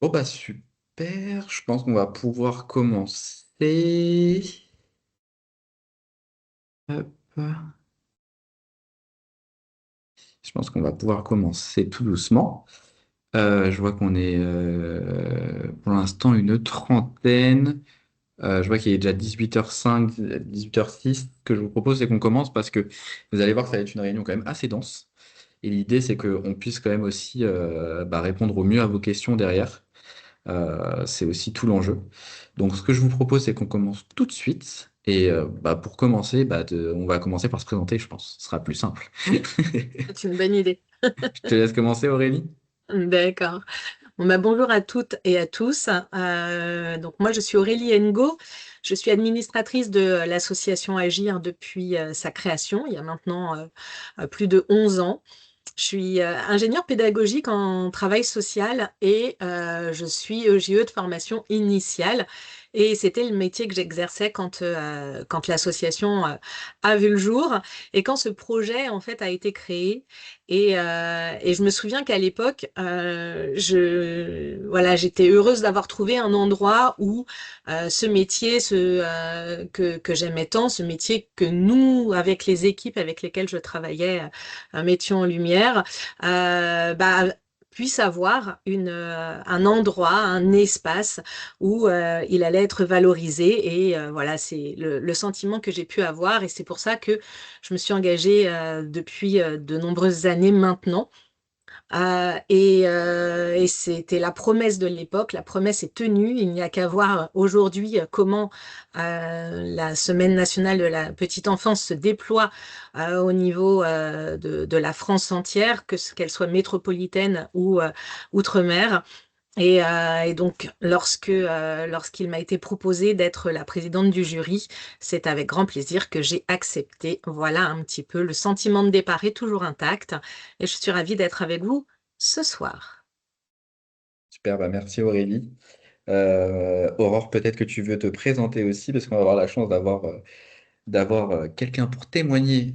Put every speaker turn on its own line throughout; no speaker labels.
Oh bah super, je pense qu'on va pouvoir commencer. Hop. Je pense qu'on va pouvoir commencer tout doucement. Je vois qu'on est pour l'instant une trentaine. Je vois qu'il est déjà 18h05, 18h06. Ce que je vous propose, c'est qu'on commence parce que vous allez voir que ça va être une réunion quand même assez dense. Et l'idée, c'est qu'on puisse quand même aussi répondre au mieux à vos questions derrière. C'est aussi tout l'enjeu. Donc, ce que je vous propose, c'est qu'on commence tout de suite. Et pour commencer, on va commencer par se présenter, je pense. Ce sera plus simple.
C'est une bonne idée.
Je te laisse commencer, Aurélie.
D'accord. Bon, bah, bonjour à toutes et à tous. Donc moi, je suis Aurélie Ngo. Je suis administratrice de l'association Agir depuis sa création, il y a maintenant plus de 11 ans. Je suis ingénieure pédagogique en travail social et je suis EJE de formation initiale. Et c'était le métier que j'exerçais quand l'association a vu le jour et quand ce projet en fait a été créé. Et je me souviens qu'à l'époque, voilà, j'étais heureuse d'avoir trouvé un endroit où ce métier que j'aimais tant, ce métier que nous, avec les équipes avec lesquelles je travaillais, mettions en lumière, puisse avoir un endroit, un espace où il allait être valorisé. Et voilà, c'est le sentiment que j'ai pu avoir. Et c'est pour ça que je me suis engagée depuis de nombreuses années maintenant. Et c'était la promesse de l'époque, la promesse est tenue. Il n'y a qu'à voir aujourd'hui comment la Semaine nationale de la petite enfance se déploie au niveau de la France entière, qu'elle soit métropolitaine ou outre-mer. Et donc, lorsqu'il m'a été proposé d'être la présidente du jury, c'est avec grand plaisir que j'ai accepté. Voilà un petit peu le sentiment de départ est toujours intact et je suis ravie d'être avec vous ce soir.
Super, merci Aurélie. Aurore, peut-être que tu veux te présenter aussi, parce qu'on va avoir la chance d'avoir quelqu'un pour témoigner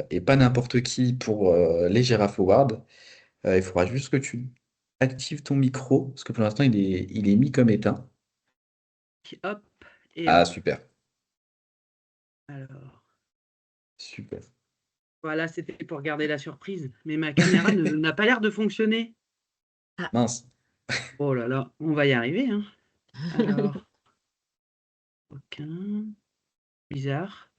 et pas n'importe qui pour les Giraffe Awards. Il faudra juste que tu actives ton micro, parce que pour l'instant, il est mis comme éteint.
Hop et
Ah,
hop.
super,
Alors,
super.
voilà, c'était pour garder la surprise. Mais ma caméra n'a pas l'air de fonctionner.
Ah.
Mince.
Oh là là, on va y arriver, hein. Alors, aucun. Bizarre.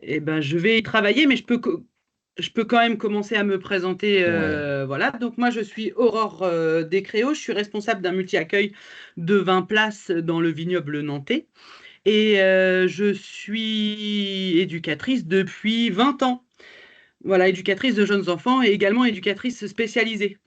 Eh ben, je vais y travailler, mais je peux quand même commencer à me présenter.
Ouais.
Voilà. Donc, moi, je suis Aurore Descréaux. Je suis responsable d'un multi-accueil de 20 places dans le vignoble nantais. Et je suis éducatrice depuis 20 ans. Voilà, éducatrice de jeunes enfants et également éducatrice spécialisée.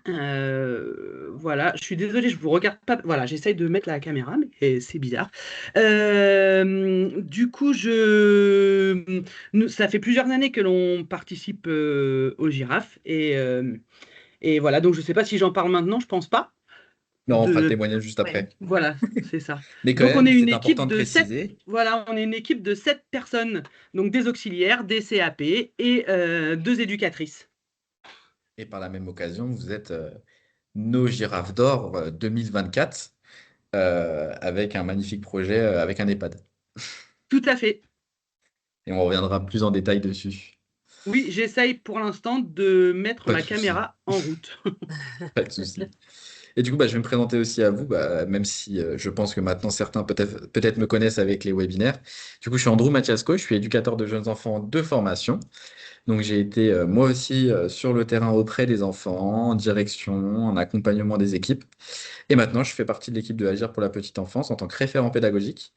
Voilà, je suis désolée, je vous regarde pas. Voilà, j'essaye de mettre la caméra, mais c'est bizarre. Du coup, ça fait plusieurs années que l'on participe aux girafes et voilà. Donc, je sais pas si j'en parle maintenant, je pense pas.
Non, on fera le
De
témoignage juste
Ouais.
après.
voilà, c'est ça.
Mais quand
Donc, on
même,
est une
c'est important
équipe
de
de sept.
préciser.
Voilà, on est une équipe de 7 personnes, donc des auxiliaires, des CAP et 2 éducatrices.
Et par la même occasion, vous êtes nos girafes d'or 2024 avec un magnifique projet avec un EHPAD.
Tout à fait.
Et on reviendra plus en détail dessus.
Oui, j'essaye pour l'instant de mettre
Pas de
ma
souci,
caméra en route.
pas de souci. Et du coup, je vais me présenter aussi à vous, même si je pense que maintenant certains peut-être me connaissent avec les webinaires. Du coup, je suis Andrew Maciasco, je suis éducateur de jeunes enfants de formation. Donc, j'ai été moi aussi sur le terrain auprès des enfants, en direction, en accompagnement des équipes. Et maintenant, je fais partie de l'équipe de Agir pour la petite enfance en tant que référent pédagogique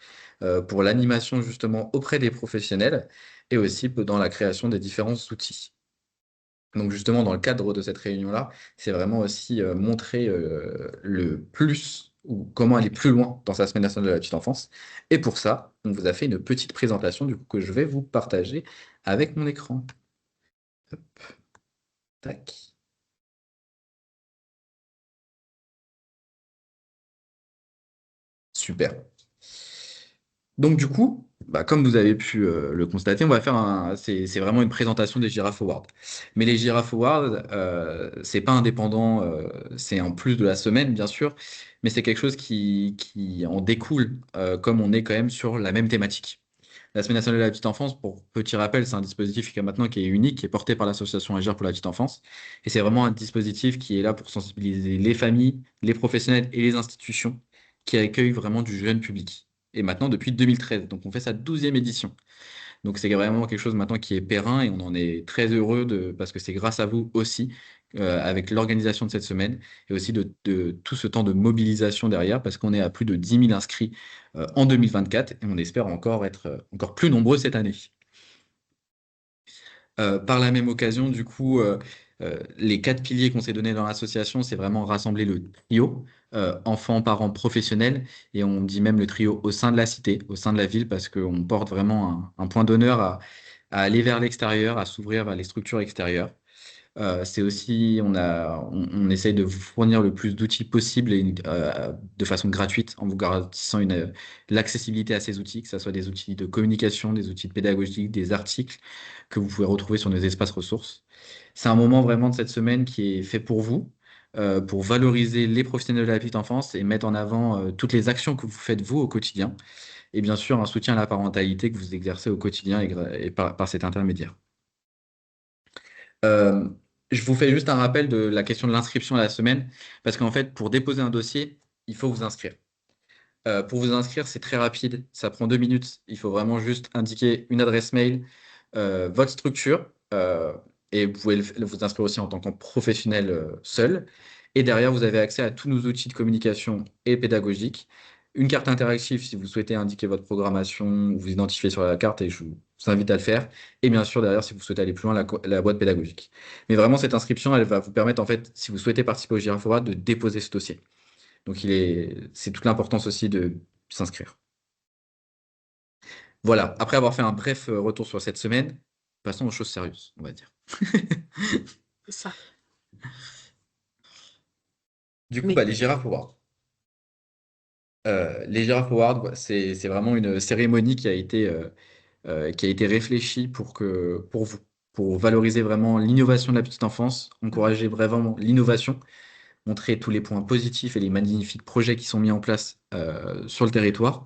pour l'animation justement auprès des professionnels et aussi dans la création des différents outils. Donc justement, dans le cadre de cette réunion-là, c'est vraiment aussi montrer le plus ou comment aller plus loin dans sa semaine nationale de la petite enfance. Et pour ça, on vous a fait une petite présentation du coup que je vais vous partager avec mon écran. Hop, tac. Super. Donc du coup, bah, comme vous avez pu le constater, on va faire c'est vraiment une présentation des Giraffe Awards. Mais les Giraffe Awards, c'est pas indépendant, c'est en plus de la semaine, bien sûr, mais c'est quelque chose qui en découle, comme on est quand même sur la même thématique. La Semaine nationale de la petite enfance, pour petit rappel, c'est un dispositif qui est unique, qui est porté par l'association Agir pour la petite enfance. Et c'est vraiment un dispositif qui est là pour sensibiliser les familles, les professionnels et les institutions qui accueillent vraiment du jeune public. Et maintenant, depuis 2013. Donc, on fait sa 12e édition. Donc c'est vraiment quelque chose maintenant qui est périn et on en est très heureux parce que c'est grâce à vous aussi, avec l'organisation de cette semaine et aussi de tout ce temps de mobilisation derrière parce qu'on est à plus de 10 000 inscrits en 2024 et on espère encore être encore plus nombreux cette année. Par la même occasion, du coup, les 4 piliers qu'on s'est donnés dans l'association, c'est vraiment rassembler le trio, enfants, parents, professionnels, et on dit même le trio au sein de la cité, au sein de la ville, parce qu'on porte vraiment un point d'honneur à aller vers l'extérieur, à s'ouvrir vers les structures extérieures. C'est aussi, on essaye de vous fournir le plus d'outils possible et de façon gratuite en vous garantissant l'accessibilité à ces outils, que ce soit des outils de communication, des outils de pédagogie, des articles que vous pouvez retrouver sur nos espaces ressources. C'est un moment vraiment de cette semaine qui est fait pour vous, pour valoriser les professionnels de la petite enfance et mettre en avant toutes les actions que vous faites vous au quotidien. Et bien sûr, un soutien à la parentalité que vous exercez au quotidien et par cet intermédiaire. Euh, je vous fais juste un rappel de la question de l'inscription à la semaine, parce qu'en fait, pour déposer un dossier, il faut vous inscrire. Pour vous inscrire, c'est très rapide, ça prend 2 minutes. Il faut vraiment juste indiquer une adresse mail, votre structure, et vous pouvez vous inscrire aussi en tant que professionnel seul. Et derrière, vous avez accès à tous nos outils de communication et pédagogiques. Une carte interactive si vous souhaitez indiquer votre programmation ou vous identifier sur la carte, et je vous invite à le faire. Et bien sûr, derrière, si vous souhaitez aller plus loin, la boîte pédagogique. Mais vraiment, cette inscription, elle va vous permettre, en fait, si vous souhaitez participer au Giraffe Award, de déposer ce dossier. Donc, c'est toute l'importance aussi de s'inscrire. Voilà, après avoir fait un bref retour sur cette semaine, passons aux choses sérieuses, on va dire.
C'est ça.
Du coup,
Mais
bah, les Giraffe Awards. Les Giraffe Awards, bah, c'est vraiment une cérémonie qui a été réfléchie pour vous, pour valoriser vraiment l'innovation de la petite enfance, encourager vraiment l'innovation, montrer tous les points positifs et les magnifiques projets qui sont mis en place sur le territoire.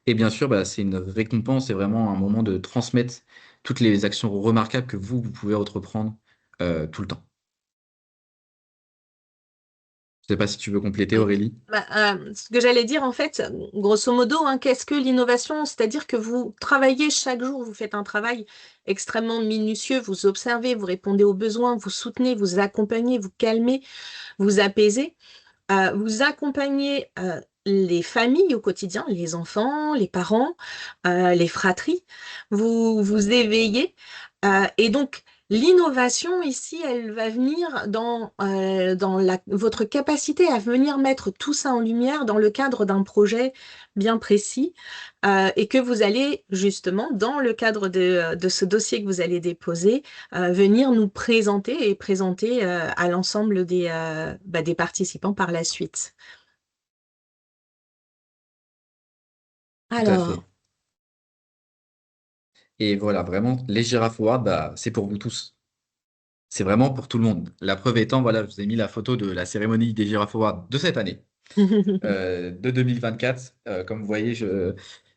Et bien sûr, bah, c'est une récompense et vraiment un moment de transmettre toutes les actions remarquables que vous pouvez entreprendre tout le temps. Je sais pas si tu veux compléter,
oui.
Aurélie.
Bah, ce que j'allais dire, en fait, grosso modo, hein, qu'est-ce que l'innovation? C'est-à-dire que vous travaillez chaque jour, vous faites un travail extrêmement minutieux, vous observez, vous répondez aux besoins, vous soutenez, vous accompagnez, vous calmez, vous apaisez, vous accompagnez les familles au quotidien, les enfants, les parents, les fratries, vous vous éveillez. Et donc, l'innovation ici, elle va venir dans votre capacité à venir mettre tout ça en lumière dans le cadre d'un projet bien précis et que vous allez justement, dans le cadre de ce dossier que vous allez déposer, venir nous présenter et présenter à l'ensemble des participants par la suite.
Tout à
Alors,
fait. Et voilà, vraiment, les Giraffe Awards, bah, c'est pour vous tous. C'est vraiment pour tout le monde. La preuve étant, voilà, je vous ai mis la photo de la cérémonie des Giraffe Awards de cette année, de 2024. Comme vous voyez,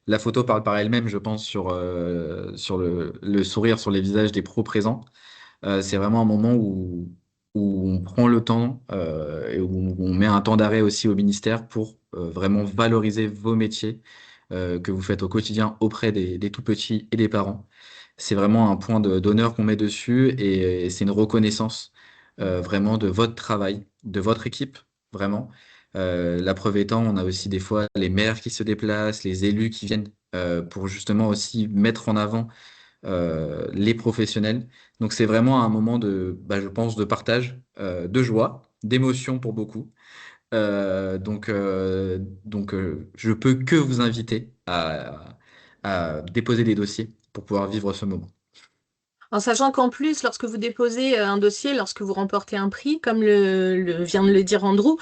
la photo parle par elle-même, je pense, sur le sourire sur les visages des pros présents. C'est vraiment un moment où on prend le temps et où on met un temps d'arrêt aussi au ministère pour vraiment valoriser vos métiers que vous faites au quotidien auprès des tout petits et des parents. C'est vraiment un point d'honneur qu'on met dessus et c'est une reconnaissance vraiment de votre travail, de votre équipe, vraiment. La preuve étant, on a aussi des fois les maires qui se déplacent, les élus qui viennent pour justement aussi mettre en avant les professionnels. Donc c'est vraiment un moment bah, je pense, de partage, de joie, d'émotion pour beaucoup. Je peux que vous inviter à déposer des dossiers pour pouvoir vivre ce moment.
En sachant qu'en plus, lorsque vous déposez un dossier, lorsque vous remportez un prix, comme vient de le dire Andrew,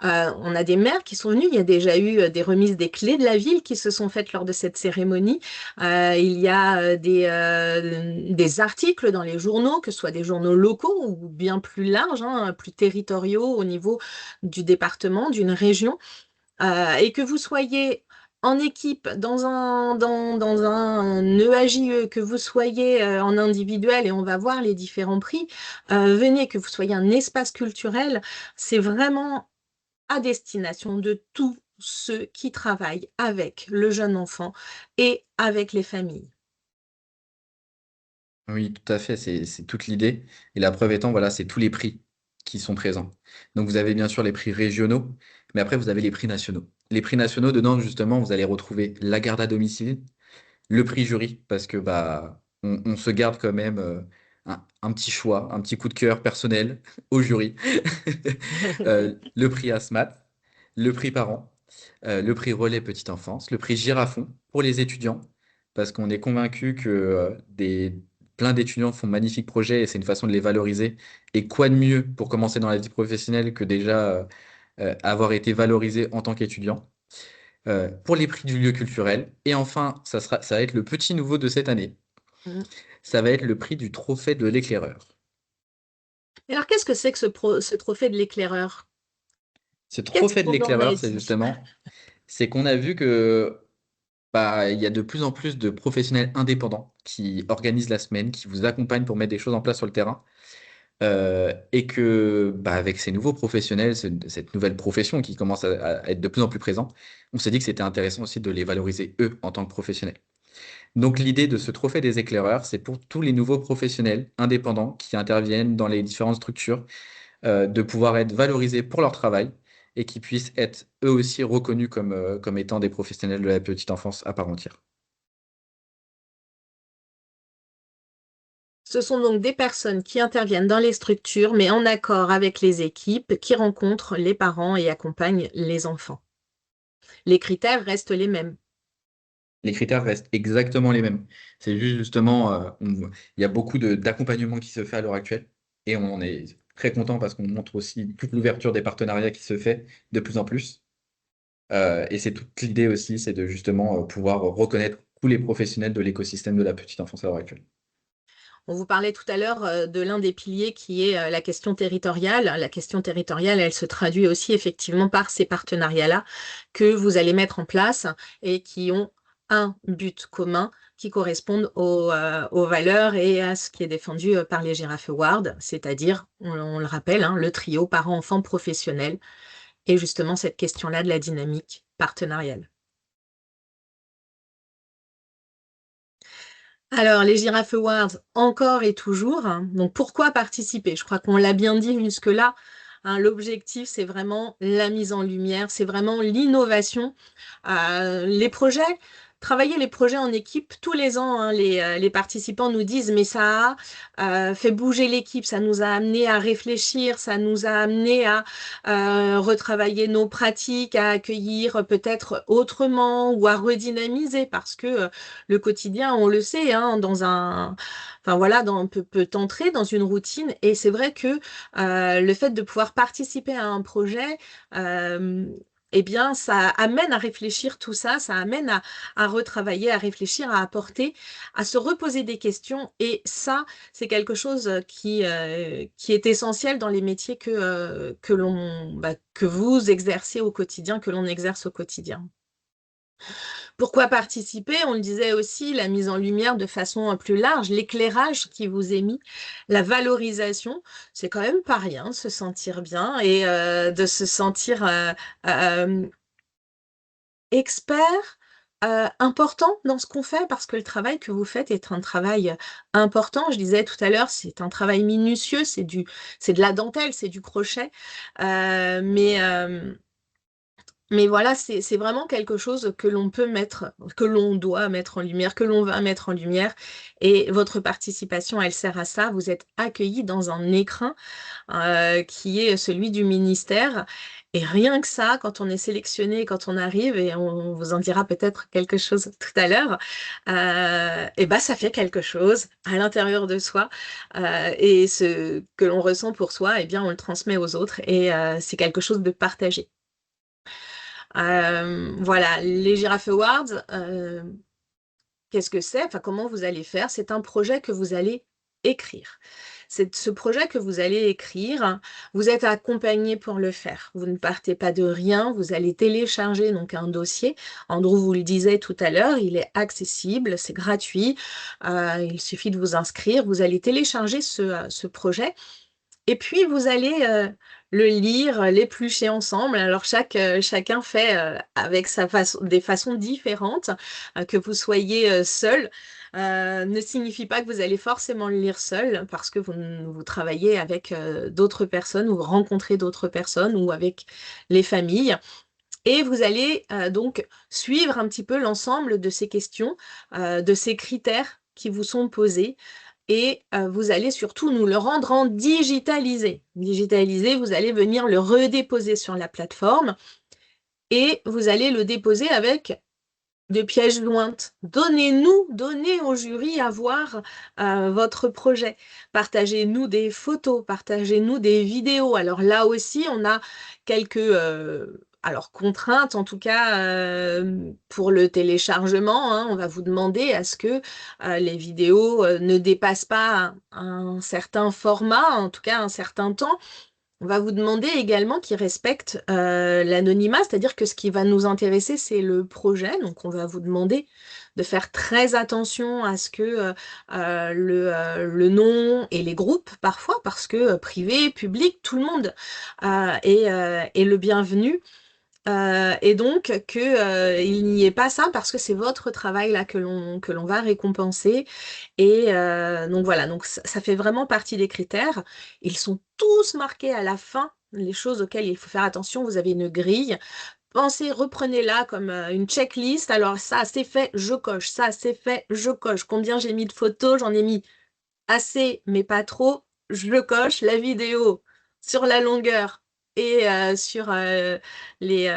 on a des maires qui sont venus. Il y a déjà eu des remises des clés de la ville qui se sont faites lors de cette cérémonie. Il y a des articles dans les journaux, que ce soit des journaux locaux ou bien plus larges, hein, plus territoriaux au niveau du département, d'une région. Et que vous soyez en équipe, dans un EAJE, que vous soyez en individuel, et on va voir les différents prix, venez, que vous soyez un espace culturel, c'est vraiment à destination de tous ceux qui travaillent avec le jeune enfant et avec les familles.
Oui, tout à fait, c'est toute l'idée. Et la preuve étant, voilà, c'est tous les prix qui sont présents. Donc vous avez bien sûr les prix régionaux, mais après vous avez les prix nationaux. Les prix nationaux, dedans, justement, vous allez retrouver la garde à domicile, le prix jury, parce que bah on se garde quand même un petit choix, un petit coup de cœur personnel au jury. Le prix ASMAT, le prix parent, le prix relais petite enfance, le prix Girafon pour les étudiants, parce qu'on est convaincu que plein d'étudiants font de magnifiques projets et c'est une façon de les valoriser. Et quoi de mieux pour commencer dans la vie professionnelle que déjà avoir été valorisé en tant qu'étudiant. Pour les prix du lieu culturel. Et enfin, ça va être le petit nouveau de cette année.
Mm.
Ça va être le prix du trophée de l'éclaireur.
Et alors, qu'est-ce que c'est que ce trophée de l'éclaireur?
Ce
Qu'est-ce
trophée de
qu'on en a
l'éclaireur,
ici?
c'est qu'on a vu que bah, il y a de plus en plus de professionnels indépendants qui organisent la semaine, qui vous accompagnent pour mettre des choses en place sur le terrain. Et que bah, avec ces nouveaux professionnels, cette nouvelle profession qui commence à être de plus en plus présente, on s'est dit que c'était intéressant aussi de les valoriser eux en tant que professionnels. Donc l'idée de ce trophée des éclaireurs, c'est pour tous les nouveaux professionnels indépendants qui interviennent dans les différentes structures, de pouvoir être valorisés pour leur travail et qui puissent être eux aussi reconnus comme étant des professionnels de la petite enfance à part entière.
Ce sont donc des personnes qui interviennent dans les structures, mais en accord avec les équipes, qui rencontrent les parents et accompagnent les enfants. Les critères restent les mêmes.
Les critères restent exactement les mêmes. C'est juste justement, il y a beaucoup d'accompagnement qui se fait à l'heure actuelle et on en est très content parce qu'on montre aussi toute l'ouverture des partenariats qui se fait de plus en plus. Et c'est toute l'idée aussi, c'est de justement pouvoir reconnaître tous les professionnels de l'écosystème de la petite enfance à l'heure actuelle.
On vous parlait tout à l'heure de l'un des piliers qui est la question territoriale. La question territoriale, elle se traduit aussi effectivement par ces partenariats-là que vous allez mettre en place et qui ont un but commun qui correspondent aux valeurs et à ce qui est défendu par les Giraffe Awards, c'est-à-dire, on le rappelle, hein, le trio parents-enfants professionnels et justement cette question-là de la dynamique partenariale. Alors, les Giraffe Awards, encore et toujours, hein. Donc, pourquoi participer? Je crois qu'on l'a bien dit jusque-là, hein, l'objectif, c'est vraiment la mise en lumière, c'est vraiment l'innovation. Les projets, travailler les projets en équipe tous les ans, hein, les participants nous disent, mais ça a fait bouger l'équipe, ça nous a amené à réfléchir, ça nous a amené à retravailler nos pratiques, à accueillir peut-être autrement ou à redynamiser parce que le quotidien, on le sait, hein, enfin voilà, peut entrer dans une routine. Et c'est vrai que le fait de pouvoir participer à un projet, eh bien, ça amène à réfléchir tout ça, ça amène à retravailler, à réfléchir, à apporter, à se reposer des questions. Et ça, c'est quelque chose qui est essentiel dans les métiers que vous exercez au quotidien, que l'on exerce au quotidien. Pourquoi participer? On le disait aussi, la mise en lumière de façon plus large, l'éclairage qui vous est mis, la valorisation, c'est quand même pas rien, se sentir bien et de se sentir euh, expert, important dans ce qu'on fait, parce que le travail que vous faites est un travail important. Je disais tout à l'heure, c'est un travail minutieux, c'est de la dentelle, c'est du crochet, euh, mais euh, mais voilà, c'est vraiment quelque chose que l'on peut mettre, que l'on doit mettre en lumière, que l'on va mettre en lumière. Et votre participation, elle sert à ça. Vous êtes accueillis dans un écrin qui est celui du ministère. Et rien que ça, quand on est sélectionné, quand on arrive, et on vous en dira peut-être quelque chose tout à l'heure, et ben ça fait quelque chose à l'intérieur de soi. Et ce que l'on ressent pour soi, eh bien, on le transmet aux autres et c'est quelque chose de partagé. Voilà, les Giraffe Awards, qu'est-ce que c'est? Enfin, comment vous allez faire? C'est un projet que vous allez écrire. C'est ce projet que vous allez écrire, vous êtes accompagné pour le faire. Vous ne partez pas de rien, vous allez télécharger donc un dossier. Andrew vous le disait tout à l'heure, il est accessible, c'est gratuit. Il suffit de vous inscrire. Vous allez télécharger ce projet et puis vous allez le lire, l'éplucher ensemble. Alors chacun fait avec des façons différentes. Que vous soyez seul ne signifie pas que vous allez forcément le lire seul parce que vous travaillez avec d'autres personnes ou rencontrez d'autres personnes ou avec les familles. Et vous allez donc suivre un petit peu l'ensemble de ces questions, de ces critères qui vous sont posés et vous allez surtout nous le rendre en digitalisé. Digitalisé, vous allez venir le redéposer sur la plateforme et vous allez le déposer avec des pièges jointes. Donnez au jury à voir votre projet. Partagez-nous des photos, partagez-nous des vidéos. Alors là aussi, on a quelques contraintes, en tout cas pour le téléchargement. On va vous demander à ce que les vidéos ne dépassent pas un certain format, en tout cas un certain temps. On va vous demander également qu'ils respectent l'anonymat, c'est-à-dire que ce qui va nous intéresser, c'est le projet. Donc, on va vous demander de faire très attention à ce que le nom et les groupes, parfois, parce que privé, public, tout le monde est le bienvenu. Et donc il n'y ait pas ça parce que c'est votre travail là que l'on va récompenser. Et donc voilà, donc ça fait vraiment partie des critères. Ils sont tous marqués à la fin, les choses auxquelles il faut faire attention. Vous avez une grille. Pensez, reprenez-la comme une checklist. Alors ça, c'est fait, je coche. Ça, c'est fait, je coche. Combien j'ai mis de photos? J'en ai mis assez, mais pas trop. Je le coche. La vidéo sur la longueur et sur les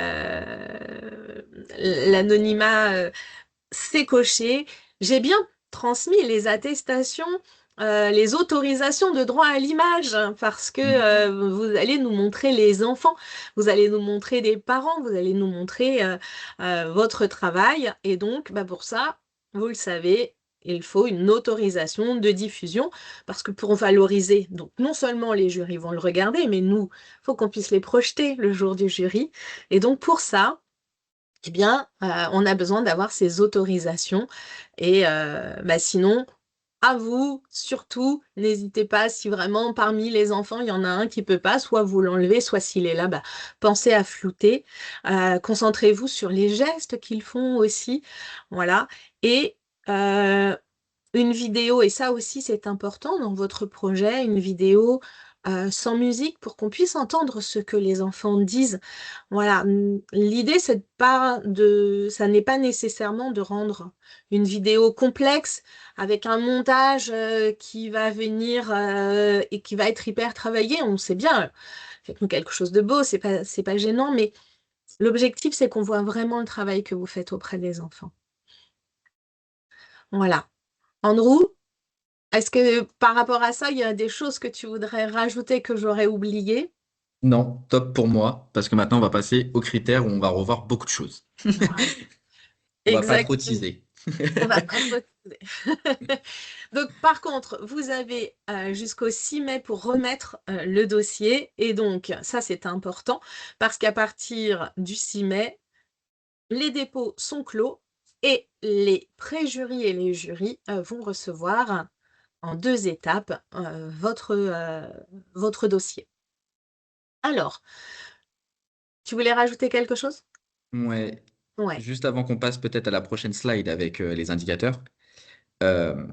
l'anonymat, c'est coché. J'ai bien transmis les attestations, les autorisations de droit à l'image, parce que vous allez nous montrer les enfants, vous allez nous montrer des parents, vous allez nous montrer votre travail. Et donc, pour ça, vous le savez, il faut une autorisation de diffusion, parce que pour valoriser, donc non seulement les jurys vont le regarder, mais nous, il faut qu'on puisse les projeter le jour du jury. Et donc pour ça, eh bien, on a besoin d'avoir ces autorisations. Et sinon, à vous, surtout, n'hésitez pas, si vraiment parmi les enfants, il y en a un qui peut pas, soit vous l'enlevez, soit s'il est là, pensez à flouter. Concentrez-vous sur les gestes qu'ils font aussi. Voilà. Et une vidéo, et ça aussi c'est important dans votre projet, une vidéo sans musique pour qu'on puisse entendre ce que les enfants disent. Voilà, l'idée c'est pas ça n'est pas nécessairement de rendre une vidéo complexe avec un montage qui va venir et qui va être hyper travaillé. On sait bien, faites-nous quelque chose de beau, c'est pas gênant, mais l'objectif c'est qu'on voit vraiment le travail que vous faites auprès des enfants. Voilà. Andrew, est-ce que par rapport à ça, il y a des choses que tu voudrais rajouter que j'aurais oubliées?
Non, top pour moi, parce que maintenant on va passer aux critères où on va revoir beaucoup de choses.
Ouais,
On va pas
exact.
trop teaser.
On va pas trop teaser. Donc, par contre, vous avez jusqu'au 6 mai pour remettre le dossier. Et donc, ça, c'est important parce qu'à partir du 6 mai, les dépôts sont clos et les préjurys et les jurys vont recevoir en 2 étapes votre dossier. Alors, tu voulais rajouter quelque chose?
Ouais,
Ouais.
juste avant qu'on passe peut-être à la prochaine slide avec les indicateurs, euh,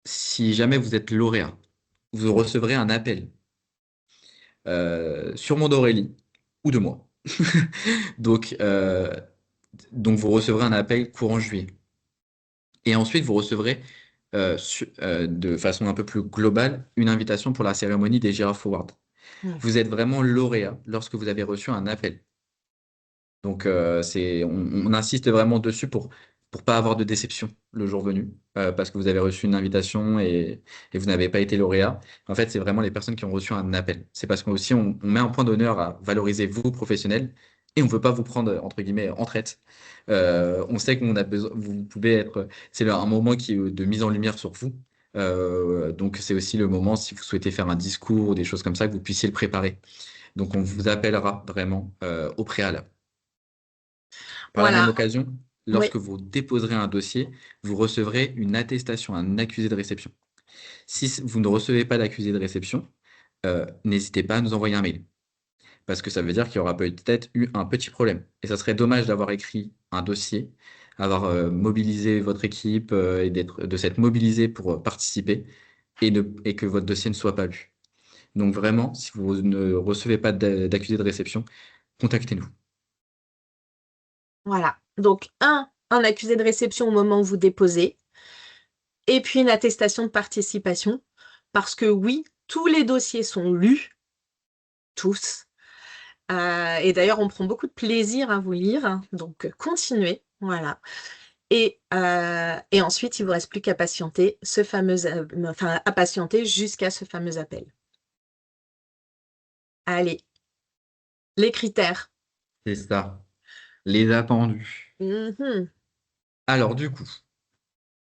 si jamais vous êtes lauréat, vous recevrez un appel sûrement d'Aurélie ou de moi. Donc, donc vous recevrez un appel courant juillet. Et ensuite, vous recevrez de façon un peu plus globale une invitation pour la cérémonie des Giraffe Awards.
Mm.
Vous êtes vraiment lauréat lorsque vous avez reçu un appel. Donc, on insiste vraiment dessus pour pas avoir de déception le jour venu, parce que vous avez reçu une invitation et vous n'avez pas été lauréat. En fait, c'est vraiment les personnes qui ont reçu un appel. C'est parce qu'aussi, on met un point d'honneur à valoriser vous, professionnels, et on ne veut pas vous prendre, entre guillemets, en traite. On sait qu'on a besoin, vous pouvez être, un moment qui est de mise en lumière sur vous. Donc, c'est aussi le moment, si vous souhaitez faire un discours ou des choses comme ça, que vous puissiez le préparer. Donc, on vous appellera vraiment au préalable. Par la même
Voilà,
occasion,
oui,
lorsque vous déposerez un dossier, vous recevrez une attestation, un accusé de réception. Si vous ne recevez pas d'accusé de réception, n'hésitez pas à nous envoyer un mail, parce que ça veut dire qu'il y aura peut-être eu un petit problème. Et ça serait dommage d'avoir écrit un dossier, avoir mobilisé votre équipe et de s'être mobilisé pour participer et que votre dossier ne soit pas lu. Donc vraiment, si vous ne recevez pas d'accusé de réception, contactez-nous.
voilà. Donc, un accusé de réception au moment où vous déposez, et puis une attestation de participation, parce que oui, tous les dossiers sont lus, tous. Et d'ailleurs, on prend beaucoup de plaisir à vous lire, hein, donc continuez, voilà. Et ensuite, il vous reste plus qu'à patienter enfin, à patienter jusqu'à ce fameux appel. Allez, les critères.
C'est ça. Les attendus.
Mhm.
Alors du coup,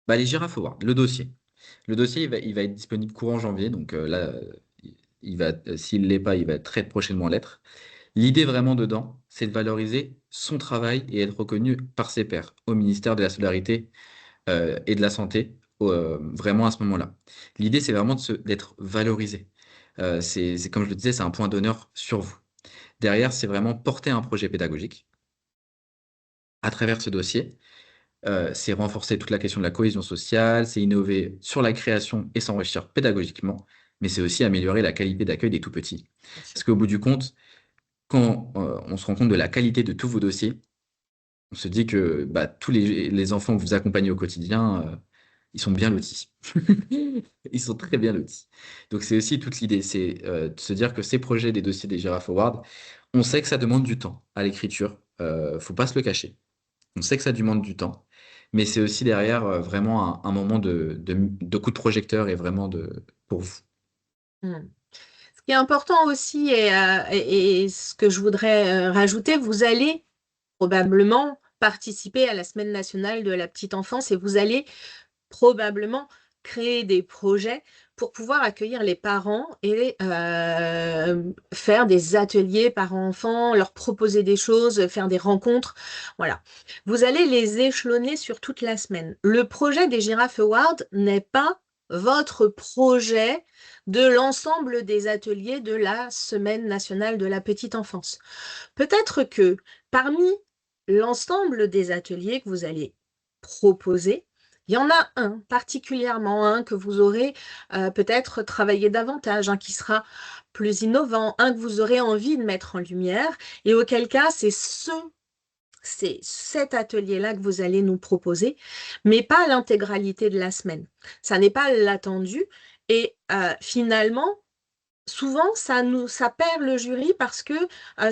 bah, les girafes Award, le dossier. Le dossier, il va être disponible courant janvier, donc là, s'il ne l'est pas, il va très prochainement l'être. L'idée vraiment dedans, c'est de valoriser son travail et être reconnu par ses pairs au ministère de la Solidarité et de la Santé, vraiment à ce moment-là. L'idée, c'est vraiment d'être valorisé. Comme je le disais, c'est un point d'honneur sur vous. Derrière, c'est vraiment porter un projet pédagogique à travers ce dossier. C'est renforcer toute la question de la cohésion sociale, c'est innover sur la création et s'enrichir pédagogiquement, mais c'est aussi améliorer la qualité d'accueil des tout-petits.
Bien sûr.
Parce qu'au bout du compte, quand on se rend compte de la qualité de tous vos dossiers, on se dit que bah, tous les enfants que vous accompagnez au quotidien, ils sont bien lotis. Ils sont très bien lotis. Donc c'est aussi toute l'idée, c'est de se dire que ces projets des dossiers des Giraffe Awards, on sait que ça demande du temps à l'écriture, faut pas se le cacher. On sait que ça demande du temps, mais c'est aussi derrière vraiment un moment de coup de projecteur et vraiment pour vous.
Mhm. Ce qui est important aussi, et ce que je voudrais rajouter, vous allez probablement participer à la Semaine nationale de la petite enfance et vous allez probablement créer des projets pour pouvoir accueillir les parents et faire des ateliers parents-enfants, leur proposer des choses, faire des rencontres. Voilà. Vous allez les échelonner sur toute la semaine. Le projet des Giraffe Awards n'est pas votre projet de l'ensemble des ateliers de la Semaine nationale de la petite enfance. Peut-être que parmi l'ensemble des ateliers que vous allez proposer, il y en a un, particulièrement un que vous aurez peut-être travaillé davantage, un qui sera plus innovant, un que vous aurez envie de mettre en lumière, et auquel cas c'est cet atelier-là que vous allez nous proposer, mais pas l'intégralité de la semaine. Ça n'est pas l'attendu, et finalement, souvent, ça perd le jury parce que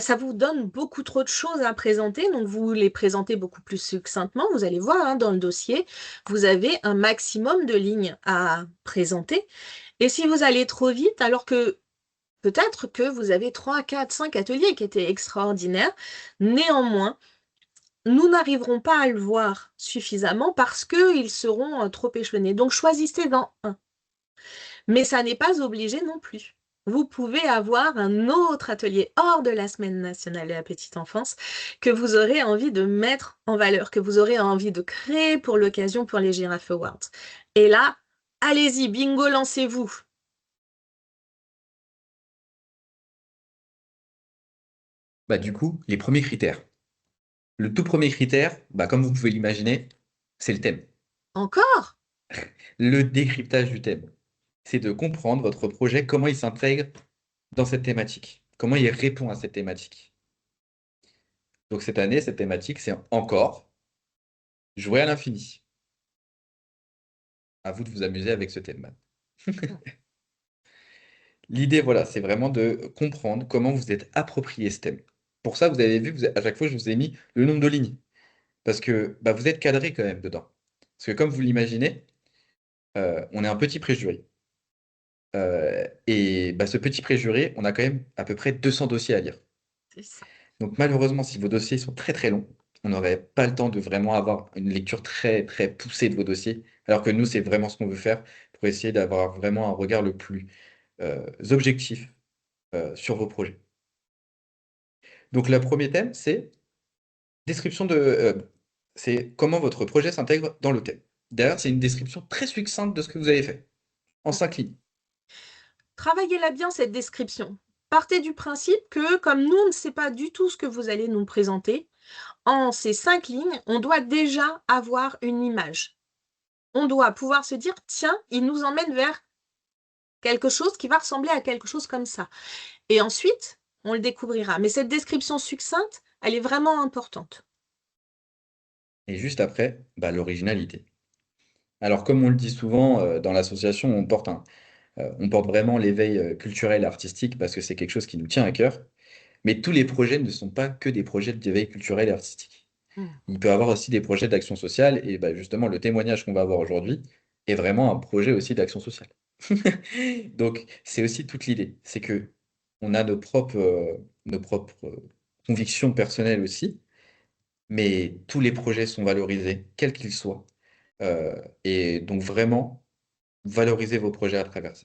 ça vous donne beaucoup trop de choses à présenter. Donc, vous les présentez beaucoup plus succinctement. Vous allez voir, hein, dans le dossier, vous avez un maximum de lignes à présenter. Et si vous allez trop vite, alors que peut-être que vous avez 3, 4, 5 ateliers qui étaient extraordinaires, néanmoins, nous n'arriverons pas à le voir suffisamment parce qu'ils seront trop échelonnés. Donc, choisissez dans un. Mais ça n'est pas obligé non plus. Vous pouvez avoir un autre atelier hors de la Semaine nationale de la petite enfance que vous aurez envie de mettre en valeur, que vous aurez envie de créer pour l'occasion pour les Giraffe Awards. Et là, allez-y, bingo, lancez-vous.
Bah, du coup, les premiers critères. Le tout premier critère, bah, comme vous pouvez l'imaginer, c'est le thème.
Encore?
Le décryptage du thème. C'est de comprendre votre projet, comment il s'intègre dans cette thématique, comment il répond à cette thématique. Donc cette année, cette thématique, c'est encore jouer à l'infini. À vous de vous amuser avec ce thème. L'idée, voilà, c'est vraiment de comprendre comment vous êtes approprié ce thème. Pour ça, vous avez vu, à chaque fois, je vous ai mis le nombre de lignes. Parce que bah, vous êtes cadré quand même dedans. Parce que comme vous l'imaginez, on est un petit préjuré. Et bah, ce petit préjuré, on a quand même à peu près 200 dossiers à lire.
C'est ça.
Donc malheureusement, si vos dossiers sont très très longs, on n'aurait pas le temps de vraiment avoir une lecture très très poussée de vos dossiers. Alors que nous, c'est vraiment ce qu'on veut faire pour essayer d'avoir vraiment un regard le plus objectif sur vos projets. Donc le premier thème, c'est description c'est comment votre projet s'intègre dans le thème. Derrière, c'est une description très succincte de ce que vous avez fait, en 5 lignes.
Travaillez-la bien, cette description. Partez du principe que, comme nous, on ne sait pas du tout ce que vous allez nous présenter, en ces 5 lignes, on doit déjà avoir une image. On doit pouvoir se dire, tiens, il nous emmène vers quelque chose qui va ressembler à quelque chose comme ça. Et ensuite, on le découvrira. Mais cette description succincte, elle est vraiment importante.
Et juste après, bah, l'originalité. Alors, comme on le dit souvent, dans l'association, on porte vraiment l'éveil culturel et artistique parce que c'est quelque chose qui nous tient à cœur. Mais tous les projets ne sont pas que des projets d'éveil culturel et artistique.
Mm.
Il peut y avoir aussi des projets d'action sociale. Et bah, justement, le témoignage qu'on va avoir aujourd'hui est vraiment un projet aussi d'action sociale. Donc, c'est aussi toute l'idée. C'est que on a nos propres convictions personnelles aussi, mais tous les projets sont valorisés, quels qu'ils soient. Et donc, vraiment, valorisez vos projets à travers ça.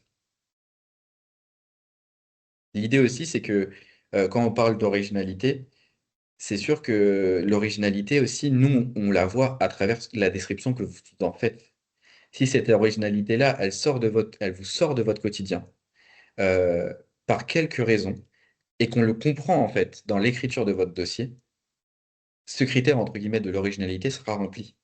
L'idée aussi, c'est que quand on parle d'originalité, c'est sûr que l'originalité aussi, nous, on la voit à travers la description que vous en faites. Si cette originalité-là, elle vous sort de votre quotidien, euh, par quelques raisons, et qu'on le comprend en fait dans l'écriture de votre dossier, ce critère entre guillemets de l'originalité sera rempli.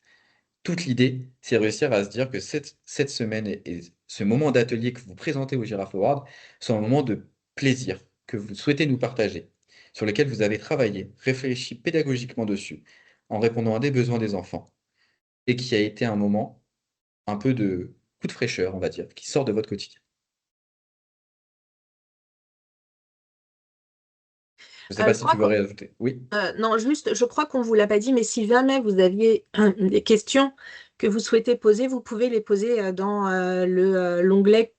Toute l'idée, c'est réussir à se dire que cette semaine et ce moment d'atelier que vous présentez au Giraffe Award sont un moment de plaisir que vous souhaitez nous partager, sur lequel vous avez travaillé, réfléchi pédagogiquement dessus, en répondant à des besoins des enfants, et qui a été un moment un peu de coup de fraîcheur, on va dire, qui sort de votre quotidien. Je ne sais pas
Je
si
crois
tu veux
qu'on
réajouter. Oui.
Non, juste, je crois qu'on ne vous l'a pas dit, mais si jamais vous aviez des questions que vous souhaitez poser, vous pouvez les poser dans l'onglet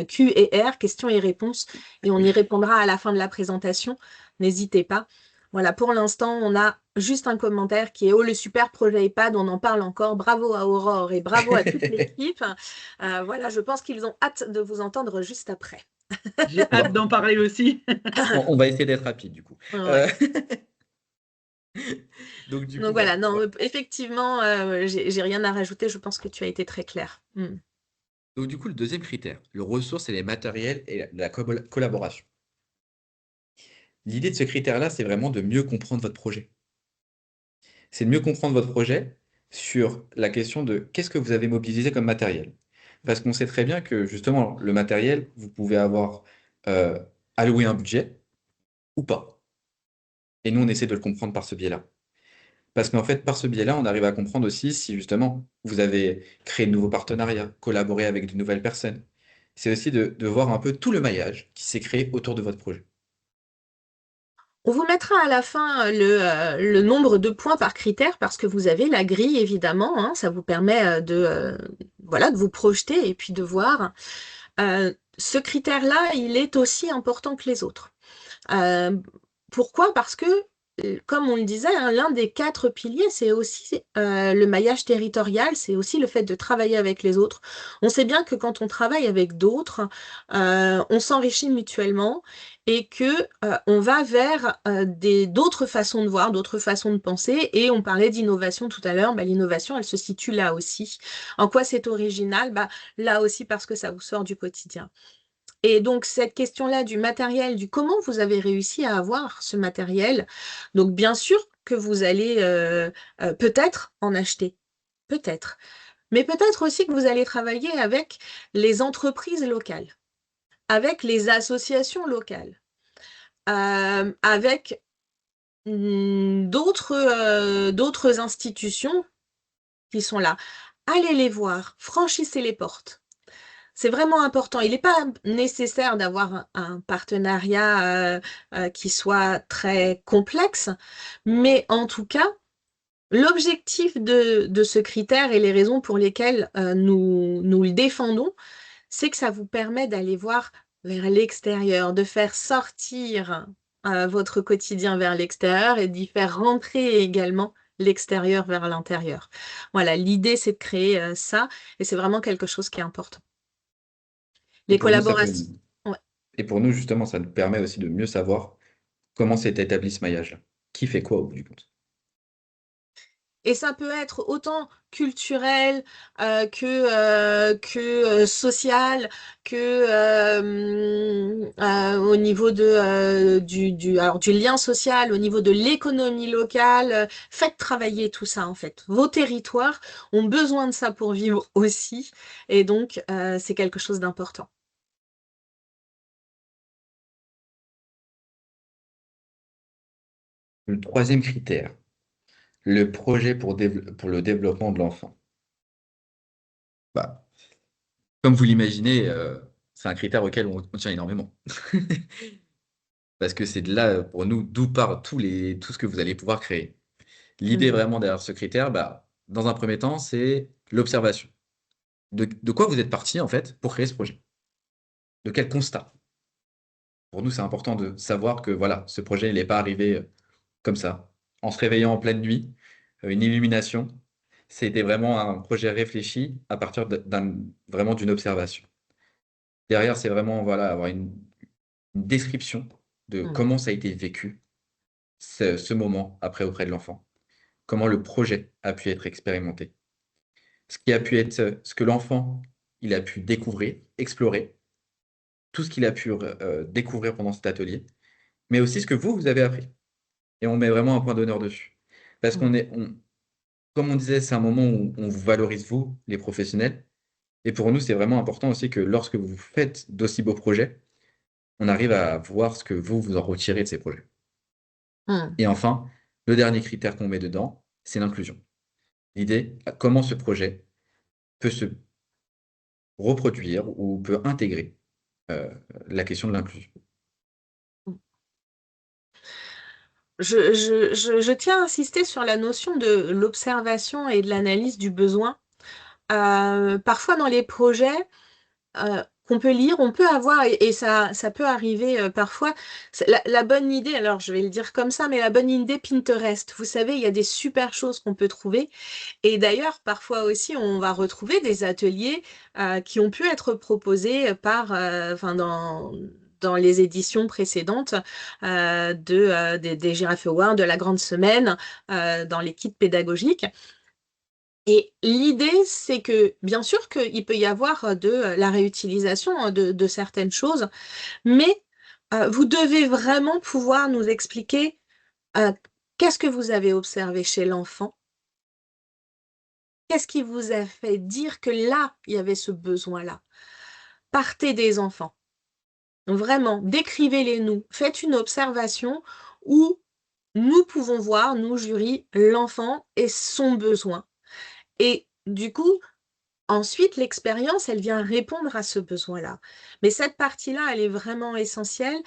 Q et R, questions et réponses, et on y répondra à la fin de la présentation. N'hésitez pas. Voilà, pour l'instant, on a juste un commentaire qui est: Oh, le super projet EHPAD, on en parle encore. Bravo à Aurore et bravo à toute l'équipe. Voilà, je pense qu'ils ont hâte de vous entendre juste après.
J'ai
On
hâte
va,
d'en parler aussi.
on va essayer d'être rapide du coup.
Ouais.
Euh, donc du
Donc
coup, bah,
voilà, non,
voilà.
effectivement, j'ai rien à rajouter, je pense que tu as été très clair. Mm.
Donc du coup, le deuxième critère, le ressources et les matériels et la collaboration. L'idée de ce critère-là, c'est vraiment de mieux comprendre votre projet. C'est de mieux comprendre votre projet sur la question de qu'est-ce que vous avez mobilisé comme matériel. Parce qu'on sait très bien que justement, le matériel, vous pouvez avoir euh, alloué un budget ou pas. Et nous, on essaie de le comprendre par ce biais-là. Parce qu'en fait, par ce biais-là, on arrive à comprendre aussi si justement vous avez créé de nouveaux partenariats, collaboré avec de nouvelles personnes. C'est aussi de voir un peu tout le maillage qui s'est créé autour de votre projet.
On vous mettra à la fin le nombre de points par critère parce que vous avez la grille, évidemment, hein, ça vous permet voilà, de vous projeter et puis de voir. Ce critère-là, il est aussi important que les autres. Euh, Pourquoi? Parce que, comme on le disait, hein, l'un des 4 piliers, c'est aussi le maillage territorial, c'est aussi le fait de travailler avec les autres. On sait bien que quand on travaille avec d'autres, on s'enrichit mutuellement et que on va vers d'autres façons de voir, d'autres façons de penser. Et on parlait d'innovation tout à l'heure. Bah, l'innovation, elle se situe là aussi. En quoi c'est original? Bah, là aussi parce que ça vous sort du quotidien. Et donc, cette question-là du matériel, du comment vous avez réussi à avoir ce matériel, donc bien sûr que vous allez peut-être en acheter, peut-être, mais peut-être aussi que vous allez travailler avec les entreprises locales, avec les associations locales, avec d'autres institutions qui sont là. Allez les voir, franchissez les portes. C'est vraiment important. Il n'est pas nécessaire d'avoir un partenariat qui soit très complexe, mais en tout cas, l'objectif de ce critère et les raisons pour lesquelles nous le défendons, c'est que ça vous permet d'aller voir vers l'extérieur, de faire sortir votre quotidien vers l'extérieur et d'y faire rentrer également l'extérieur vers l'intérieur. Voilà, l'idée, c'est de créer ça et c'est vraiment quelque chose qui est important.
Et
Les
pour nous, ça peut...
collaborations. Ouais.
Et pour nous, justement, ça nous permet aussi de mieux savoir comment s'est établi ce maillage-là. Qui fait quoi au bout du compte?
Et ça peut être autant culturel que social, que au niveau alors, du lien social, au niveau de l'économie locale. Faites travailler tout ça en fait. Vos territoires ont besoin de ça pour vivre aussi. Et donc, c'est quelque chose d'important.
Le troisième critère, le projet pour le développement de l'enfant. Bah, comme vous l'imaginez, c'est un critère auquel on tient énormément. Parce que c'est de là, pour nous, d'où part tout ce que vous allez pouvoir créer. L'idée
Mhm.
vraiment derrière ce critère, bah, dans un premier temps, c'est l'observation. De quoi vous êtes parti, en fait, pour créer ce projet? De quel constat? Pour nous, c'est important de savoir que voilà, ce projet, il n'est pas arrivé comme ça, en se réveillant en pleine nuit, une illumination. C'était vraiment un projet réfléchi à partir vraiment d'une observation. Derrière, c'est vraiment voilà, avoir une description de
Mhm.
comment ça a été vécu, ce moment après auprès de l'enfant. Comment le projet a pu être expérimenté. Ce qui a pu être, ce que l'enfant, il a pu découvrir, explorer, tout ce qu'il a pu découvrir pendant cet atelier, mais aussi ce que vous avez appris. Et on met vraiment un point d'honneur dessus. Parce
Mhm.
comme on disait, c'est un moment où on vous valorise, vous, les professionnels. Et pour nous, c'est vraiment important aussi que lorsque vous faites d'aussi beaux projets, on arrive à voir ce que vous en retirez de ces projets.
Mhm.
Et enfin, le dernier critère qu'on met dedans, c'est l'inclusion. L'idée, comment ce projet peut se reproduire ou peut intégrer euh, la question de l'inclusion.
Je tiens à insister sur la notion de l'observation et de l'analyse du besoin. Parfois dans les projets qu'on peut lire, on peut avoir, et ça peut arriver parfois, la bonne idée, alors je vais le dire comme ça, mais la bonne idée Pinterest. Vous savez, il y a des super choses qu'on peut trouver. Et d'ailleurs, parfois aussi, on va retrouver des ateliers qui ont pu être proposés enfin, dans les éditions précédentes des Giraffe Awards, de la Grande Semaine, dans les kits pédagogiques. Et l'idée, c'est que, bien sûr qu'il peut y avoir de la réutilisation de certaines choses, mais vous devez vraiment pouvoir nous expliquer euh, qu'est-ce que vous avez observé chez l'enfant, qu'est-ce qui vous a fait dire que là, il y avait ce besoin-là. Partez des enfants. Vraiment, décrivez-les nous. Faites une observation où nous pouvons voir, nous, jury, l'enfant et son besoin. Et du coup, ensuite, l'expérience, elle vient répondre à ce besoin-là. Mais cette partie-là, elle est vraiment essentielle.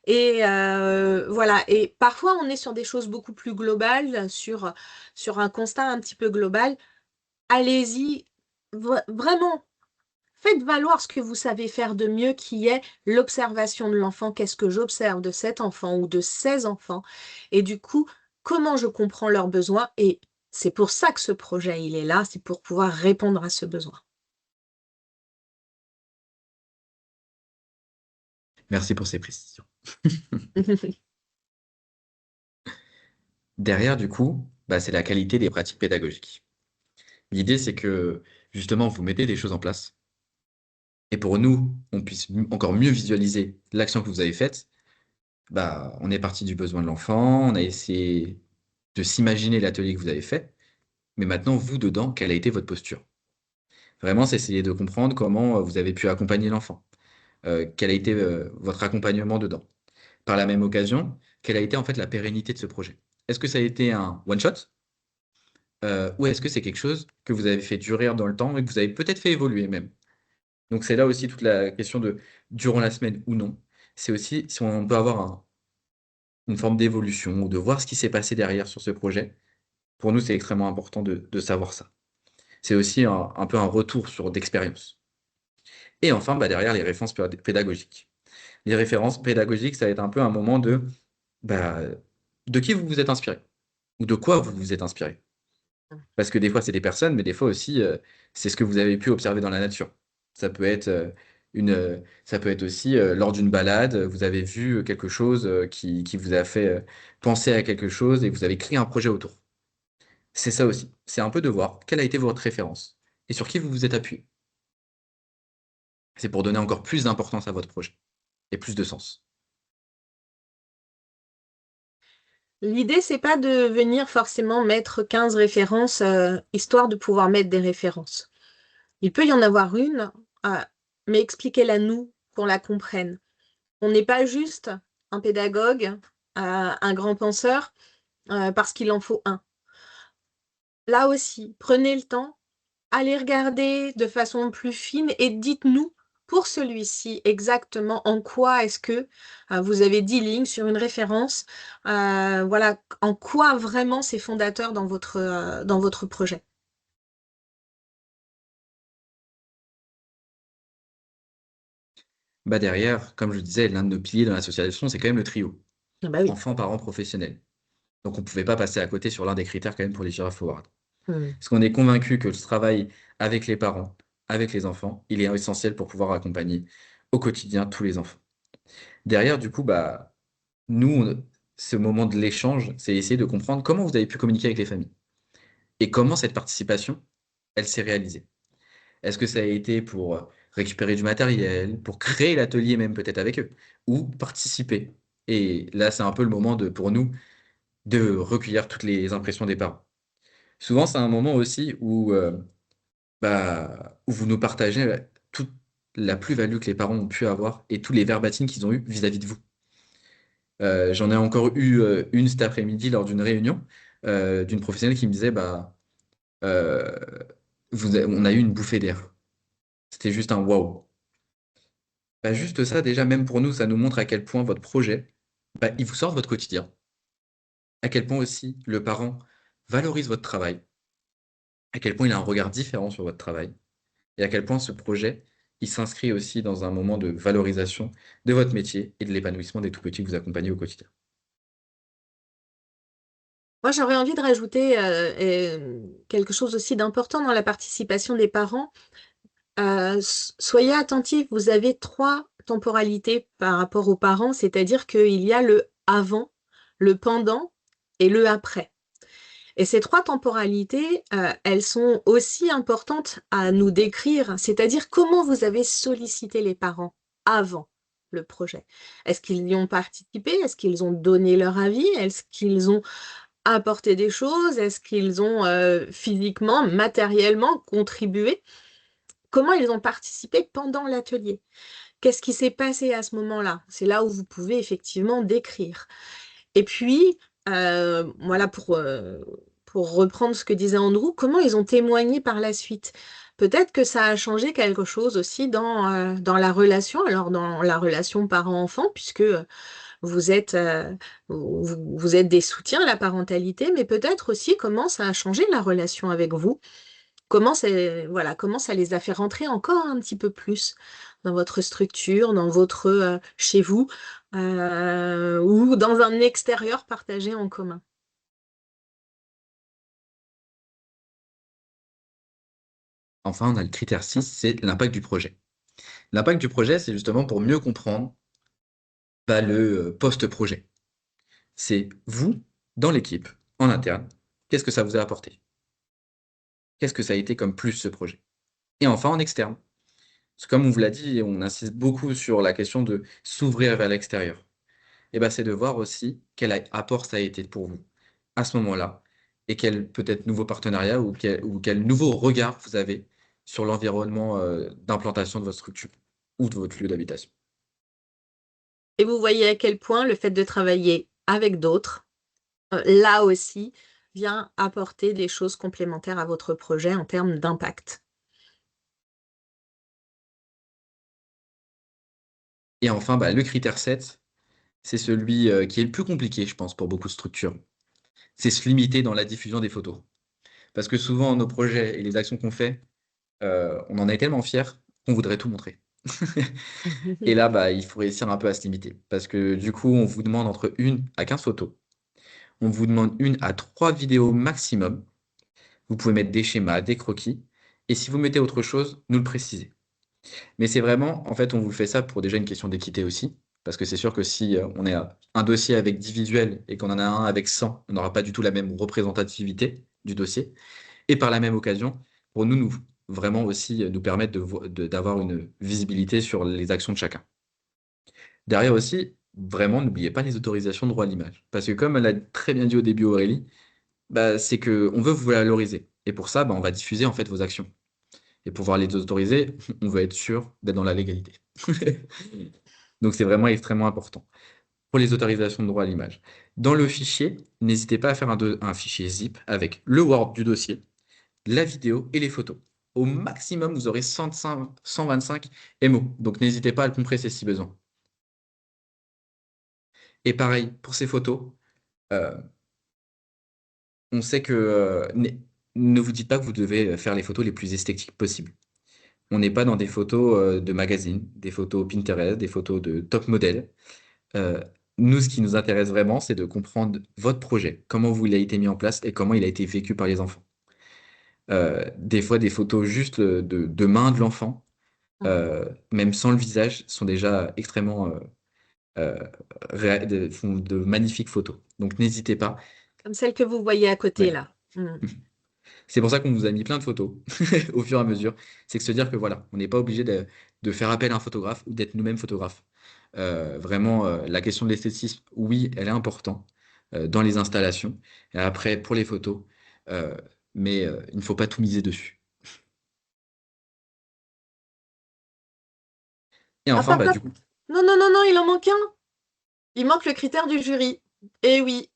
Et voilà. Et parfois, on est sur des choses beaucoup plus globales, sur un constat un petit peu global. Allez-y, vraiment, faites valoir ce que vous savez faire de mieux, qui est l'observation de l'enfant. Qu'est-ce que j'observe de cet enfant ou de ces enfants? Et du coup, comment je comprends leurs besoins? Et c'est pour ça que ce projet, il est là, c'est pour pouvoir répondre à ce besoin.
Merci pour ces précisions. Derrière, du coup, bah, c'est la qualité des pratiques pédagogiques. L'idée, c'est que justement, vous mettez des choses en place. Et pour nous, on puisse encore mieux visualiser l'action que vous avez faite. Bah, on est parti du besoin de l'enfant, on a essayé de s'imaginer l'atelier que vous avez fait. Mais maintenant, vous, dedans, quelle a été votre posture? Vraiment, c'est essayer de comprendre comment vous avez pu accompagner l'enfant. Quel a été votre accompagnement dedans? Par la même occasion, quelle a été en fait la pérennité de ce projet? Est-ce que ça a été un one-shot? Ou est-ce que c'est quelque chose que vous avez fait durer dans le temps et que vous avez peut-être fait évoluer même? Donc c'est là aussi toute la question de durant la semaine ou non. C'est aussi si on peut avoir une forme d'évolution ou de voir ce qui s'est passé derrière sur ce projet. Pour nous, c'est extrêmement important de savoir ça. C'est aussi un peu un retour sur d'expérience. Et enfin, bah, derrière, les références pédagogiques. Les références pédagogiques, ça va être un peu un moment bah, de qui vous vous êtes inspiré ou de quoi vous vous êtes inspiré. Parce que des fois, c'est des personnes, mais des fois aussi, c'est ce que vous avez pu observer dans la nature. Ça peut être, ça peut être aussi lors d'une balade, vous avez vu quelque chose qui vous a fait penser à quelque chose et vous avez créé un projet autour. C'est ça aussi. C'est un peu de voir quelle a été votre référence et sur qui vous vous êtes appuyé. C'est pour donner encore plus d'importance à votre projet et plus de sens.
L'idée, c'est pas de venir forcément mettre 15 références, histoire de pouvoir mettre des références. Il peut y en avoir une, mais expliquez-la nous, qu'on la comprenne. On n'est pas juste un pédagogue, un grand penseur, parce qu'il en faut un. Là aussi, prenez le temps, allez regarder de façon plus fine et dites-nous pour celui-ci exactement en quoi est-ce que vous avez 10 lignes sur une référence, voilà, en quoi vraiment c'est fondateur dans votre projet.
Bah derrière, comme je disais, l'un de nos piliers dans l'association, c'est quand même le trio.
Ah bah oui.
Enfants, parents, professionnels. Donc on ne pouvait pas passer à côté sur l'un des critères quand même pour les Giraffe Awards.
Hmm.
Parce qu'on est convaincu que le travail avec les parents, avec les enfants, il est essentiel pour pouvoir accompagner au quotidien tous les enfants. Derrière, du coup, bah, nous, ce moment de l'échange, c'est essayer de comprendre comment vous avez pu communiquer avec les familles et comment cette participation, elle s'est réalisée. Est-ce que ça a été pour récupérer du matériel, pour créer l'atelier même peut-être avec eux, ou participer? Et là, c'est un peu le moment pour nous de recueillir toutes les impressions des parents. Souvent, c'est un moment aussi où vous nous partagez toute la plus-value que les parents ont pu avoir et tous les verbatims qu'ils ont eu vis-à-vis de vous. J'en ai encore eu une cet après-midi lors d'une réunion d'une professionnelle qui me disait euh, on a eu une bouffée d'air. C'était juste un waouh. Bah, juste ça, déjà, même pour nous, ça nous montre à quel point votre projet, bah, il vous sort de votre quotidien, à quel point aussi le parent valorise votre travail, à quel point il a un regard différent sur votre travail, et à quel point ce projet, il s'inscrit aussi dans un moment de valorisation de votre métier et de l'épanouissement des tout-petits que vous accompagnez au quotidien.
Moi, j'aurais envie de rajouter quelque chose aussi d'important dans la participation des parents. Soyez attentifs, vous avez 3 temporalités par rapport aux parents, c'est-à-dire qu'il y a le avant, le pendant et le après. Et ces 3 temporalités, elles sont aussi importantes à nous décrire, c'est-à-dire comment vous avez sollicité les parents avant le projet. Est-ce qu'ils y ont participé? Est-ce qu'ils ont donné leur avis? Est-ce qu'ils ont apporté des choses? Est-ce qu'ils ont physiquement, matériellement contribué? Comment ils ont participé pendant l'atelier? Qu'est-ce qui s'est passé à ce moment-là? C'est là où vous pouvez effectivement décrire. Et puis, voilà, pour reprendre ce que disait Andrew, comment ils ont témoigné par la suite? Peut-être que ça a changé quelque chose aussi dans la relation, alors dans la relation parent-enfant, puisque vous êtes, vous êtes des soutiens à la parentalité, mais peut-être aussi comment ça a changé la relation avec vous. Voilà, comment ça les a fait rentrer encore un petit peu plus dans votre structure, dans votre chez vous, ou dans un extérieur partagé en commun.
Enfin, on a le critère 6, c'est l'impact du projet. L'impact du projet, c'est justement pour mieux comprendre bah, le post-projet. C'est vous, dans l'équipe, en interne, qu'est-ce que ça vous a apporté? Qu'est-ce que ça a été comme plus ce projet? Et enfin, en externe. Parce que comme on vous l'a dit, on insiste beaucoup sur la question de s'ouvrir vers l'extérieur. Et ben, c'est de voir aussi quel apport ça a été pour vous à ce moment-là et quel peut-être nouveau partenariat ou quel nouveau regard vous avez sur l'environnement d'implantation de votre structure ou de votre lieu d'habitation.
Et vous voyez à quel point le fait de travailler avec d'autres, là aussi, vient apporter des choses complémentaires à votre projet en termes d'impact.
Et enfin, bah, le critère 7, c'est celui qui est le plus compliqué, je pense, pour beaucoup de structures. C'est se limiter dans la diffusion des photos. Parce que souvent, nos projets et les actions qu'on fait, on en est tellement fiers qu'on voudrait tout montrer. Et là, bah, il faut réussir un peu à se limiter. Parce que du coup, on vous demande entre 1 à 15 photos. On vous demande 1 à 3 vidéos maximum. Vous pouvez mettre des schémas, des croquis. Et si vous mettez autre chose, nous le précisez. Mais c'est vraiment, en fait, on vous fait ça pour déjà une question d'équité aussi. Parce que c'est sûr que si on est à un dossier avec 10 visuels et qu'on en a un avec 100, on n'aura pas du tout la même représentativité du dossier. Et par la même occasion, pour nous vraiment aussi nous permettre d'avoir une visibilité sur les actions de chacun. Derrière aussi, vraiment, n'oubliez pas les autorisations de droit à l'image. Parce que comme elle a très bien dit au début Aurélie, bah, c'est qu'on veut vous valoriser. Et pour ça, bah, on va diffuser en fait vos actions. Et pour pouvoir les autoriser, on veut être sûr d'être dans la légalité. Donc c'est vraiment extrêmement important. Pour les autorisations de droit à l'image. Dans le fichier, n'hésitez pas à faire un fichier zip avec le Word du dossier, la vidéo et les photos. Au maximum, vous aurez 125 MO. Donc n'hésitez pas à le compresser si besoin. Et pareil, pour ces photos, euh, on sait que ne vous dites pas que vous devez faire les photos les plus esthétiques possibles. On n'est pas dans des photos de magazine, des photos Pinterest, des photos de top modèle. Euh, Nous, ce qui nous intéresse vraiment, c'est de comprendre votre projet, comment il a été mis en place et comment il a été vécu par les enfants. Des fois, des photos juste de main de l'enfant, même sans le visage, sont déjà extrêmement euh, font de magnifiques photos. Donc n'hésitez pas.
Comme celle que vous voyez à côté
Ouais.
là. Mm.
C'est pour ça qu'on vous a mis plein de photos au fur et à mesure. C'est que se dire que voilà, on n'est pas obligé de faire appel à un photographe ou d'être nous-mêmes photographes. Vraiment, la question de l'esthétisme, oui, elle est importante dans les installations. Et après, pour les photos, euh, mais il ne faut pas tout miser dessus. Et
Hop,
enfin,
hop,
bah,
hop.
du coup,
Non, non, non, non, il en manque un. Il manque le critère du jury. Eh oui,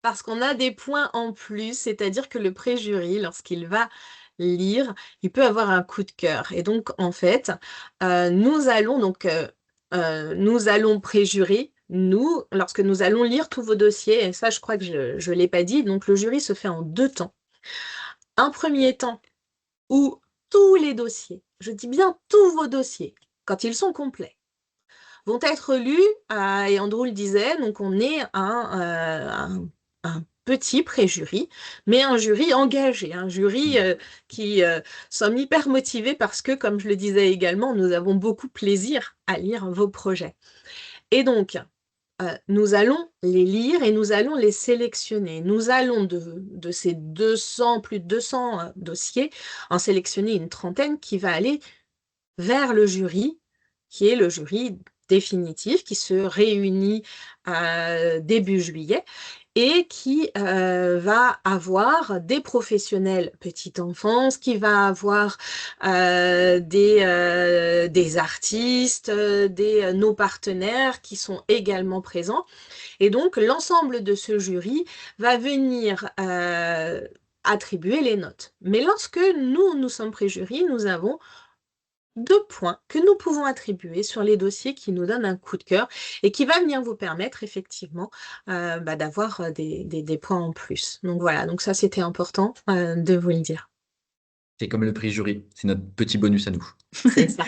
parce qu'on a des points en plus, c'est-à-dire que le préjury, lorsqu'il va lire, il peut avoir un coup de cœur. Et donc, en fait, nous allons préjurer, nous, lorsque nous allons lire tous vos dossiers, et ça, je crois que je ne l'ai pas dit, donc le jury se fait en 2 temps. Un premier temps où tous les dossiers, je dis bien tous vos dossiers, quand ils sont complets, vont être lus, et Andrew le disait, donc on est un petit pré-jury, mais un jury engagé, un jury qui sommes hyper motivés parce que, comme je le disais également, nous avons beaucoup plaisir à lire vos projets. Et donc, nous allons les lire et nous allons les sélectionner. Nous allons de ces 200, plus de 200 dossiers, en sélectionner une trentaine qui va aller vers le jury, qui est le jury définitif, qui se réunit début juillet et qui va avoir des professionnels petite enfance, qui va avoir des artistes, nos partenaires qui sont également présents. Et donc, l'ensemble de ce jury va venir attribuer les notes. Mais lorsque nous sommes pré-jury, nous avons 2 points que nous pouvons attribuer sur les dossiers qui nous donnent un coup de cœur et qui va venir vous permettre effectivement d'avoir des points en plus. Donc voilà, donc ça c'était important de vous le dire.
c'est comme le prix jury, c'est notre petit bonus à nous.
C'est ça.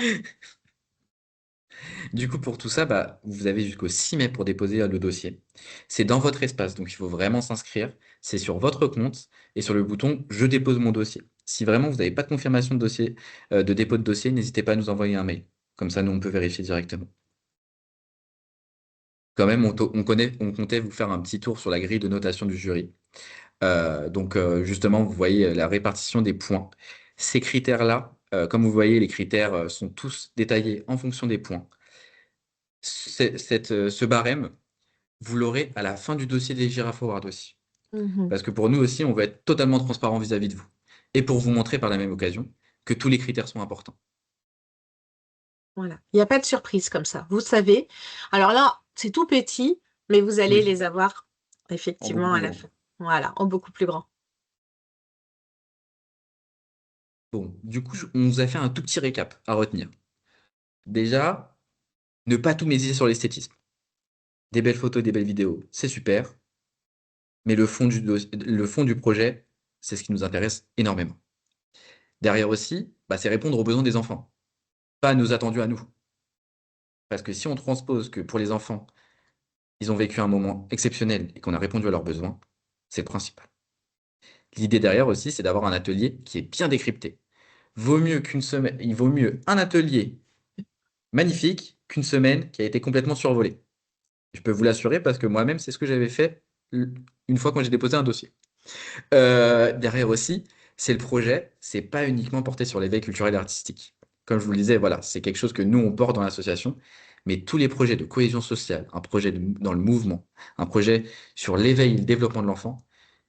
Du coup, pour tout ça, bah, vous avez jusqu'au 6 mai pour déposer le dossier. C'est dans votre espace, donc il faut vraiment s'inscrire. C'est sur votre compte et sur le bouton Je dépose mon dossier. Si vraiment vous n'avez pas de confirmation de dossier, de dépôt de dossier, n'hésitez pas à nous envoyer un mail. Comme ça, nous, on peut vérifier directement. Quand même, on comptait vous faire un petit tour sur la grille de notation du jury. Donc, justement, vous voyez la répartition des points. Ces critères-là, comme vous voyez, les critères sont tous détaillés en fonction des points. Ce barème, vous l'aurez à la fin du dossier des Giraffe Awards aussi.
Mhm.
Parce que pour nous aussi, on veut être totalement transparent vis-à-vis de vous. Et pour vous montrer par la même occasion que tous les critères sont importants.
Voilà. Il n'y a pas de surprise comme ça. Vous savez. Alors là, c'est tout petit, mais vous allez
Oui,
les avoir
en beaucoup
effectivement à
plus
la
grand.
fin. Voilà, en beaucoup plus grand.
Bon, du coup, on vous a fait un tout petit récap à retenir. Déjà, Ne pas tout miser sur l'esthétisme. Des belles photos, des belles vidéos, c'est super, mais le fond du projet, c'est ce qui nous intéresse énormément. Derrière aussi, bah, c'est répondre aux besoins des enfants, pas à nos attendus à nous. Parce que si on transpose que pour les enfants, ils ont vécu un moment exceptionnel et qu'on a répondu à leurs besoins, c'est le principal. L'idée derrière aussi, c'est d'avoir un atelier qui est bien décrypté. Il vaut mieux un atelier magnifique qu'une semaine qui a été complètement survolée. Je peux vous l'assurer parce que moi-même, c'est ce que j'avais fait une fois quand j'ai déposé un dossier. Derrière aussi, c'est le projet, c'est pas uniquement porté sur l'éveil culturel et artistique. Comme je vous le disais, voilà, c'est quelque chose que nous, on porte dans l'association, mais tous les projets de cohésion sociale, un projet dans le mouvement, un projet sur l'éveil et le développement de l'enfant,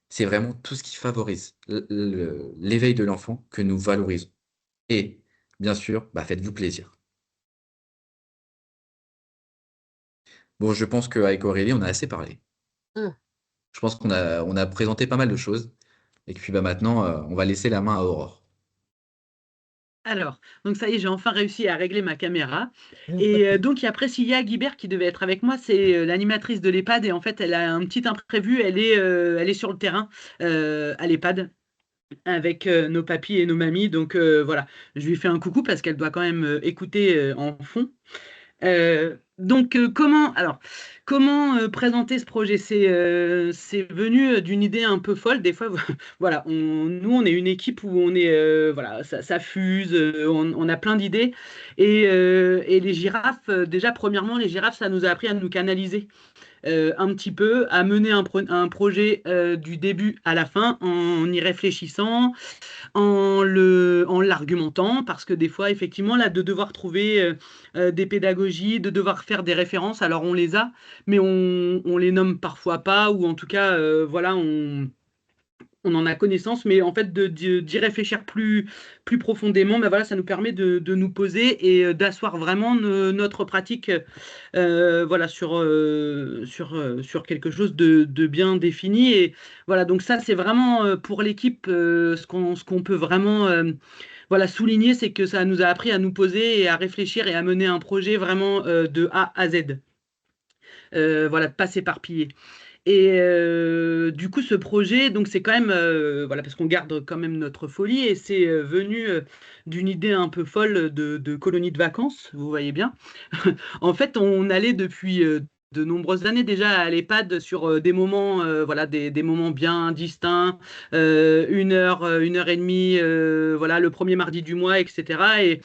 c'est vraiment tout ce qui favorise l'éveil de l'enfant que nous valorisons. Et bien sûr, bah, faites-vous plaisir. Bon, je pense qu'avec Aurélie, on a assez parlé.
Mm.
Je pense qu'on a présenté pas mal de choses. Et puis bah, maintenant, on va laisser la main à Aurore.
Alors, donc ça y est, j'ai enfin réussi à régler ma caméra. Et donc, il y a Priscilla Guibert qui devait être avec moi, c'est l'animatrice de l'EHPAD. Et en fait, elle a un petit imprévu, elle est sur le terrain à l'EHPAD avec nos papis et nos mamies. Donc voilà, je lui fais un coucou parce qu'elle doit quand même écouter en fond. Comment présenter ce projet? C'est venu d'une idée un peu folle. Des fois, voilà, nous, on est une équipe où voilà, ça fuse, on a plein d'idées. Et les girafes, déjà, premièrement, les girafes, ça nous a appris à nous canaliser un petit peu, à mener un projet du début à la fin en y réfléchissant, en l'argumentant, parce que des fois, effectivement, là, de devoir trouver des pédagogies, de devoir faire des références, alors on les a, mais on les nomme parfois pas, ou en tout cas, voilà, on en a connaissance, mais en fait, d'y réfléchir plus profondément, ben voilà, ça nous permet de nous poser et d'asseoir vraiment notre pratique voilà, sur quelque chose de bien défini. Et voilà, donc ça, c'est vraiment pour l'équipe, ce qu'on peut vraiment voilà, souligner, c'est que ça nous a appris à nous poser et à réfléchir et à mener un projet vraiment de A à Z. Voilà, de pas s'éparpiller. Et du coup, ce projet, donc c'est quand même, voilà, parce qu'on garde quand même notre folie, et c'est venu d'une idée un peu folle de colonie de vacances, vous voyez bien. En fait, on allait depuis de nombreuses années déjà à l'EHPAD sur des moments, voilà, des moments bien distincts, 1 heure et demie, voilà, le premier mardi du mois, etc.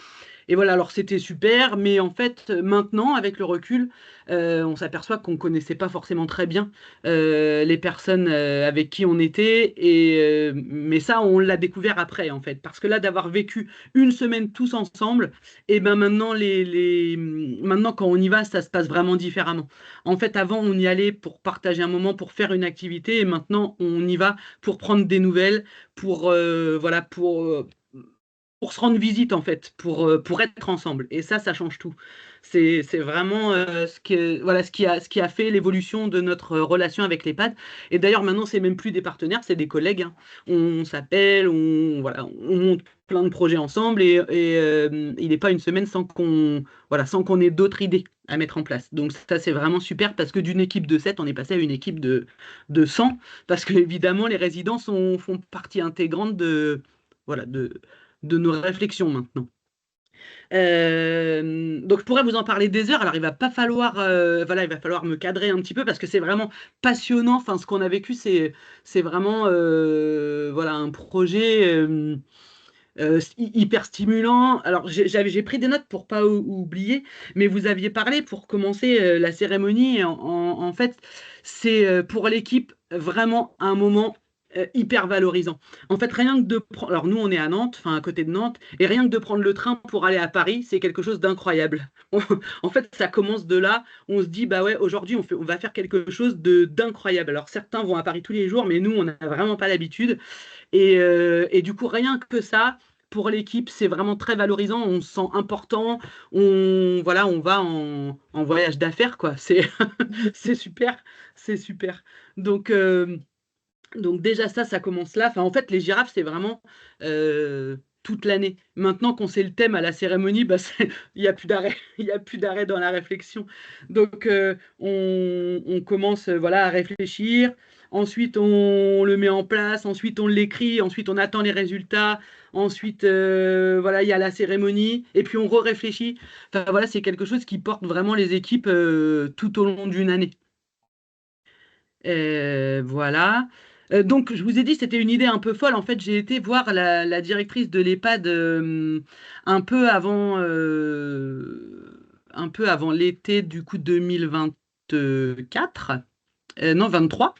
Et voilà, alors c'était super, mais en fait, maintenant, avec le recul, on s'aperçoit qu'on connaissait pas forcément très bien les personnes avec qui on était, mais ça, on l'a découvert après, en fait, parce que là, d'avoir vécu une semaine tous ensemble, et ben maintenant, maintenant, quand on y va, ça se passe vraiment différemment. En fait, avant, on y allait pour partager un moment, pour faire une activité, et maintenant, on y va pour prendre des nouvelles, voilà, pour se rendre visite en fait, pour être ensemble. Et ça change tout. C'est vraiment voilà, ce qui a fait l'évolution de notre relation avec l'EHPAD. Et d'ailleurs, maintenant, c'est même plus des partenaires, c'est des collègues, hein. On s'appelle, voilà, on monte plein de projets ensemble, et il n'est pas une semaine voilà, sans qu'on ait d'autres idées à mettre en place. Donc ça, c'est vraiment super parce que d'une équipe de 7, on est passé à une équipe de 100, parce que évidemment, les résidents font partie intégrante voilà, de nos réflexions maintenant. Donc je pourrais vous en parler des heures. Alors il va pas falloir, voilà, il va falloir me cadrer un petit peu parce que c'est vraiment passionnant. Enfin, ce qu'on a vécu, c'est vraiment, voilà, un projet hyper stimulant. Alors j'ai pris des notes pour pas oublier, mais vous aviez parlé pour commencer la cérémonie. En fait, c'est pour l'équipe vraiment un moment hyper valorisant. En fait, rien que de prendre, alors nous on est à Nantes, enfin à côté de Nantes, et rien que de prendre le train pour aller à Paris, c'est quelque chose d'incroyable. En fait, ça commence de là. On se dit bah ouais, aujourd'hui on va faire quelque chose de d'incroyable. Alors certains vont à Paris tous les jours, mais nous on n'a vraiment pas l'habitude. Et du coup, rien que ça, pour l'équipe, c'est vraiment très valorisant. On se sent important. Voilà, on va en voyage d'affaires, quoi. C'est super, c'est super. Donc, euh, donc déjà ça commence là. Enfin, en fait, les girafes, c'est vraiment toute l'année. Maintenant qu'on sait le thème à la cérémonie, bah, il n'y a plus d'arrêt, il n'y a plus d'arrêt dans la réflexion. Donc, on commence voilà, à réfléchir. Ensuite, on le met en place. Ensuite, on l'écrit. Ensuite, on attend les résultats. Ensuite, voilà, il y a la cérémonie. Et puis, on réfléchit. Enfin, voilà, c'est quelque chose qui porte vraiment les équipes tout au long d'une année. Voilà. Donc, je vous ai dit, c'était une idée un peu folle. En fait, j'ai été voir la directrice de l'EHPAD un peu avant, un peu avant l'été du coup 2024. Non, 23,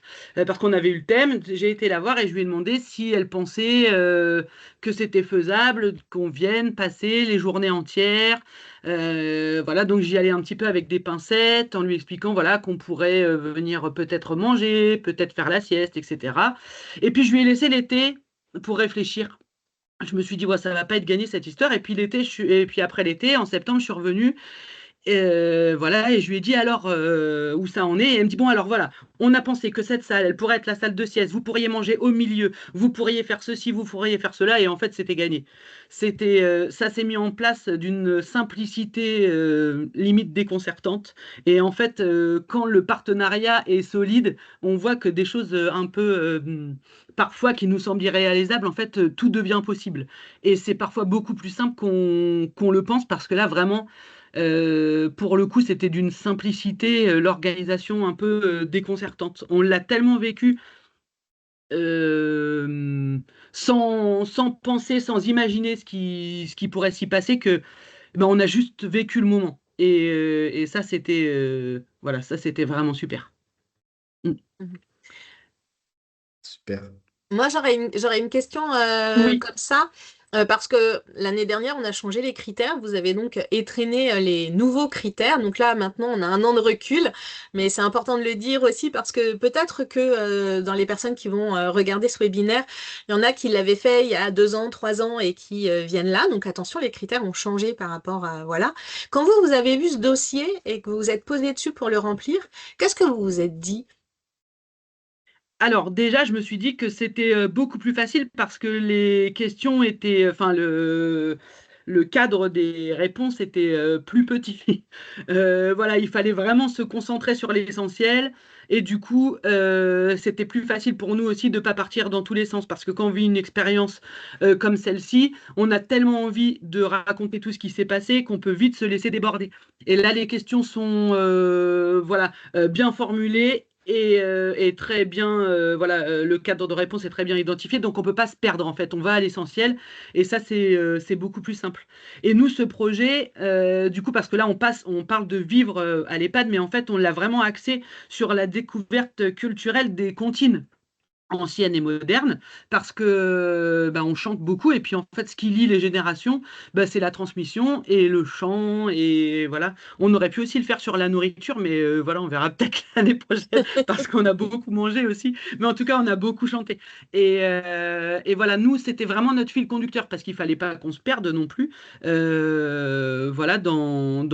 parce qu'on avait eu le thème. J'ai été la voir et je lui ai demandé si elle pensait que c'était faisable, qu'on vienne passer les journées entières. Voilà, donc j'y allais un petit peu avec des pincettes, en lui expliquant voilà, qu'on pourrait venir peut-être manger, peut-être faire la sieste, etc. Et puis je lui ai laissé l'été pour réfléchir. Je me suis dit, ouais, ça va pas être gagné cette histoire. Et puis l'été, et puis après l'été, en septembre, je suis revenue. Voilà, et je lui ai dit alors où ça en est. Et elle me dit bon, alors voilà, on a pensé que cette salle, elle pourrait être la salle de sieste. Vous pourriez manger au milieu, vous pourriez faire ceci, vous pourriez faire cela. Et en fait, c'était gagné. Ça s'est mis en place d'une simplicité limite déconcertante. Et en fait, quand le partenariat est solide, on voit que des choses un peu parfois qui nous semblent irréalisables, en fait, tout devient possible. Et c'est parfois beaucoup plus simple qu'on le pense parce que là, vraiment. Pour le coup, c'était d'une simplicité, l'organisation un peu déconcertante. On l'a tellement vécu euh, sans penser, sans imaginer ce qui pourrait s'y passer que ben, on a juste vécu le moment. Et ça, c'était voilà, ça, c'était vraiment super. Mm.
Mhm.
Super.
Moi, j'aurais une question
Oui.
comme ça, parce que l'année dernière, on a changé les critères. Vous avez donc étrenné les nouveaux critères. Donc là, maintenant, on a un an de recul, mais c'est important de le dire aussi parce que peut-être que dans les personnes qui vont regarder ce webinaire, il y en a qui l'avaient fait il y a 2 ans, 3 ans et qui viennent là. Donc attention, les critères ont changé par rapport à, voilà. Quand vous avez vu ce dossier et que vous vous êtes posé dessus pour le remplir, qu'est-ce que vous vous êtes dit?
Alors déjà, je me suis dit que c'était beaucoup plus facile parce que les questions étaient, enfin le cadre des réponses était plus petit. Voilà, il fallait vraiment se concentrer sur l'essentiel et du coup, c'était plus facile pour nous aussi de ne pas partir dans tous les sens parce que quand on vit une expérience comme celle-ci, on a tellement envie de raconter tout ce qui s'est passé qu'on peut vite se laisser déborder. Et là, les questions sont voilà, bien formulées et très bien, voilà, le cadre de réponse est très bien identifié, donc on ne peut pas se perdre en fait, on va à l'essentiel, et ça c'est beaucoup plus simple. Et nous, ce projet, du coup, parce que là on parle de vivre à l'EHPAD, mais en fait on l'a vraiment axé sur la découverte culturelle des comptines ancienne et moderne, parce que on chante beaucoup, et puis en fait, ce qui lie les générations, c'est la transmission et le chant, et voilà. On aurait pu aussi le faire sur la nourriture, mais voilà, on verra peut-être l'année prochaine, parce qu'on a beaucoup mangé aussi, mais en tout cas, on a beaucoup chanté. Et voilà, nous, c'était vraiment notre fil conducteur, parce qu'il fallait pas qu'on se perde non plus, voilà, dans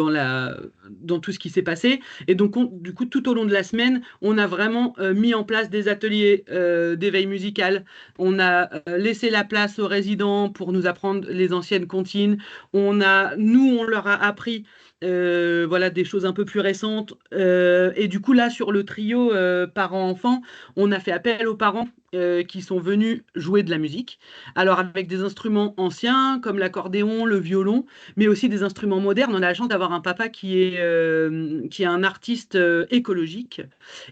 tout ce qui s'est passé. Et donc, du coup, tout au long de la semaine, on a vraiment mis en place des ateliers d'éveil musical. On a laissé la place aux résidents pour nous apprendre les anciennes comptines. Nous, on leur a appris voilà, des choses un peu plus récentes. Et du coup, là, sur le trio parents-enfants, on a fait appel aux parents qui sont venus jouer de la musique. Alors, avec des instruments anciens comme l'accordéon, le violon, mais aussi des instruments modernes. On a la chance d'avoir un papa qui est un artiste écologique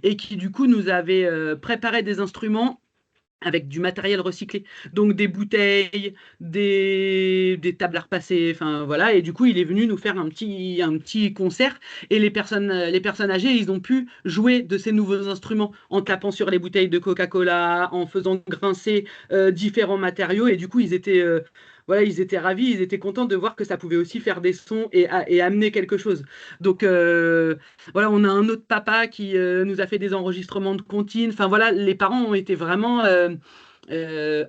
et qui, du coup, nous avait préparé des instruments avec du matériel recyclé, donc des bouteilles, des tables à repasser, enfin voilà, et du coup il est venu nous faire un petit concert, et les personnes âgées, ils ont pu jouer de ces nouveaux instruments en tapant sur les bouteilles de Coca-Cola, en faisant grincer différents matériaux, et du coup voilà, ils étaient ravis, ils étaient contents de voir que ça pouvait aussi faire des sons et amener quelque chose. Donc voilà, on a un autre papa qui nous a fait des enregistrements de comptines. Enfin voilà, les parents ont été vraiment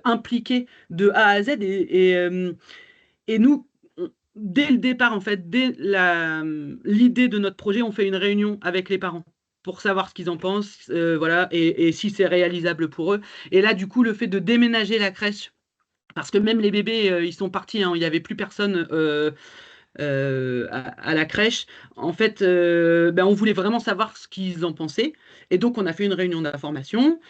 impliqués de A à Z et nous, dès le départ, en fait, dès l'idée de notre projet, on fait une réunion avec les parents pour savoir ce qu'ils en pensent, voilà, et si c'est réalisable pour eux. Et là, du coup, le fait de déménager la crèche parce que même les bébés, ils sont partis, hein, il n'y avait plus personne à la crèche. En fait, on voulait vraiment savoir ce qu'ils en pensaient. Et donc, on a fait une réunion d'information.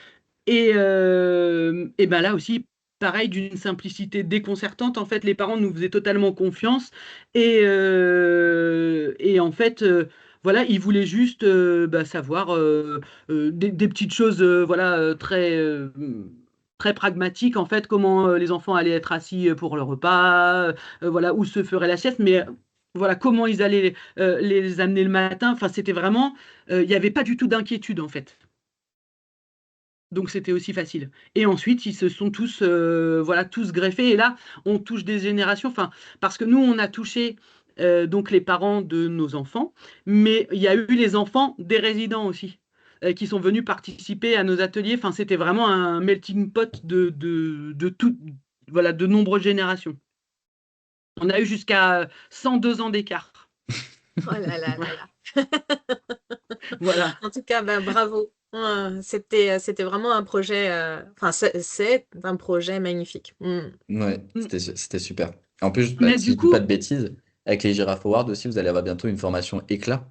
Et ben là aussi, pareil, d'une simplicité déconcertante. En fait, les parents nous faisaient totalement confiance. Et en fait, voilà, ils voulaient juste savoir des petites choses voilà, très pragmatiques. En fait, comment les enfants allaient être assis pour le repas, voilà, où se ferait la sieste. Mais voilà, comment ils allaient les amener le matin. Enfin, c'était vraiment, il n'y avait pas du tout d'inquiétude, en fait. Donc c'était aussi facile. Et ensuite, ils se sont tous, voilà, tous greffés. Et là, on touche des générations. Enfin, parce que nous, on a touché donc les parents de nos enfants, mais il y a eu les enfants des résidents aussi, qui sont venus participer à nos ateliers. Enfin, c'était vraiment un melting pot de tout, voilà, de nombreuses générations. On a eu jusqu'à 102 ans d'écart.
Oh là là là là.
Voilà.
En tout cas, bravo. C'était vraiment un projet, enfin, c'est un projet magnifique.
Ouais,
Mm.
c'était super. En plus,
Mais
si
du
je dis pas de
coup,
bêtises, avec les Giraffe Awards aussi, vous allez avoir bientôt une formation éclat.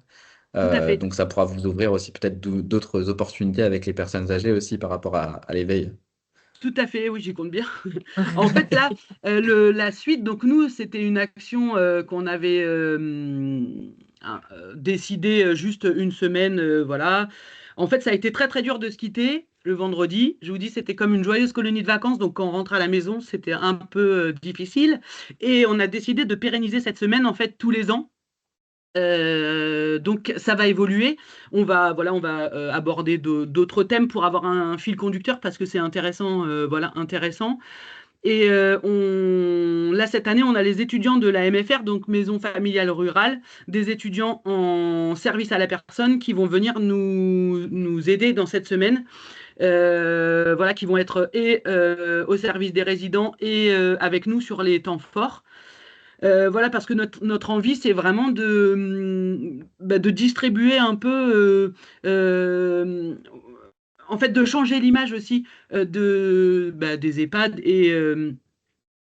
tout à fait.
Donc ça pourra vous ouvrir aussi peut-être d'autres opportunités avec les personnes âgées aussi par rapport à l'éveil.
Tout à fait, oui, j'y compte bien. En fait, là, la suite, donc nous, c'était une action qu'on avait décidée juste une semaine, voilà. En fait, ça a été très très dur de se quitter le vendredi. Je vous dis, c'était comme une joyeuse colonie de vacances. Donc, quand on rentre à la maison, c'était un peu difficile. Et on a décidé de pérenniser cette semaine, en fait, tous les ans. Donc ça va évoluer. Voilà, on va aborder d'autres thèmes pour avoir un fil conducteur parce que c'est intéressant, voilà, intéressant. Et là cette année, on a les étudiants de la MFR, donc Maison Familiale Rurale, des étudiants en service à la personne qui vont venir nous aider dans cette semaine. Voilà, qui vont être au service des résidents et avec nous sur les temps forts. Voilà, parce que notre envie, c'est vraiment de distribuer un peu, en fait, de changer l'image aussi des EHPAD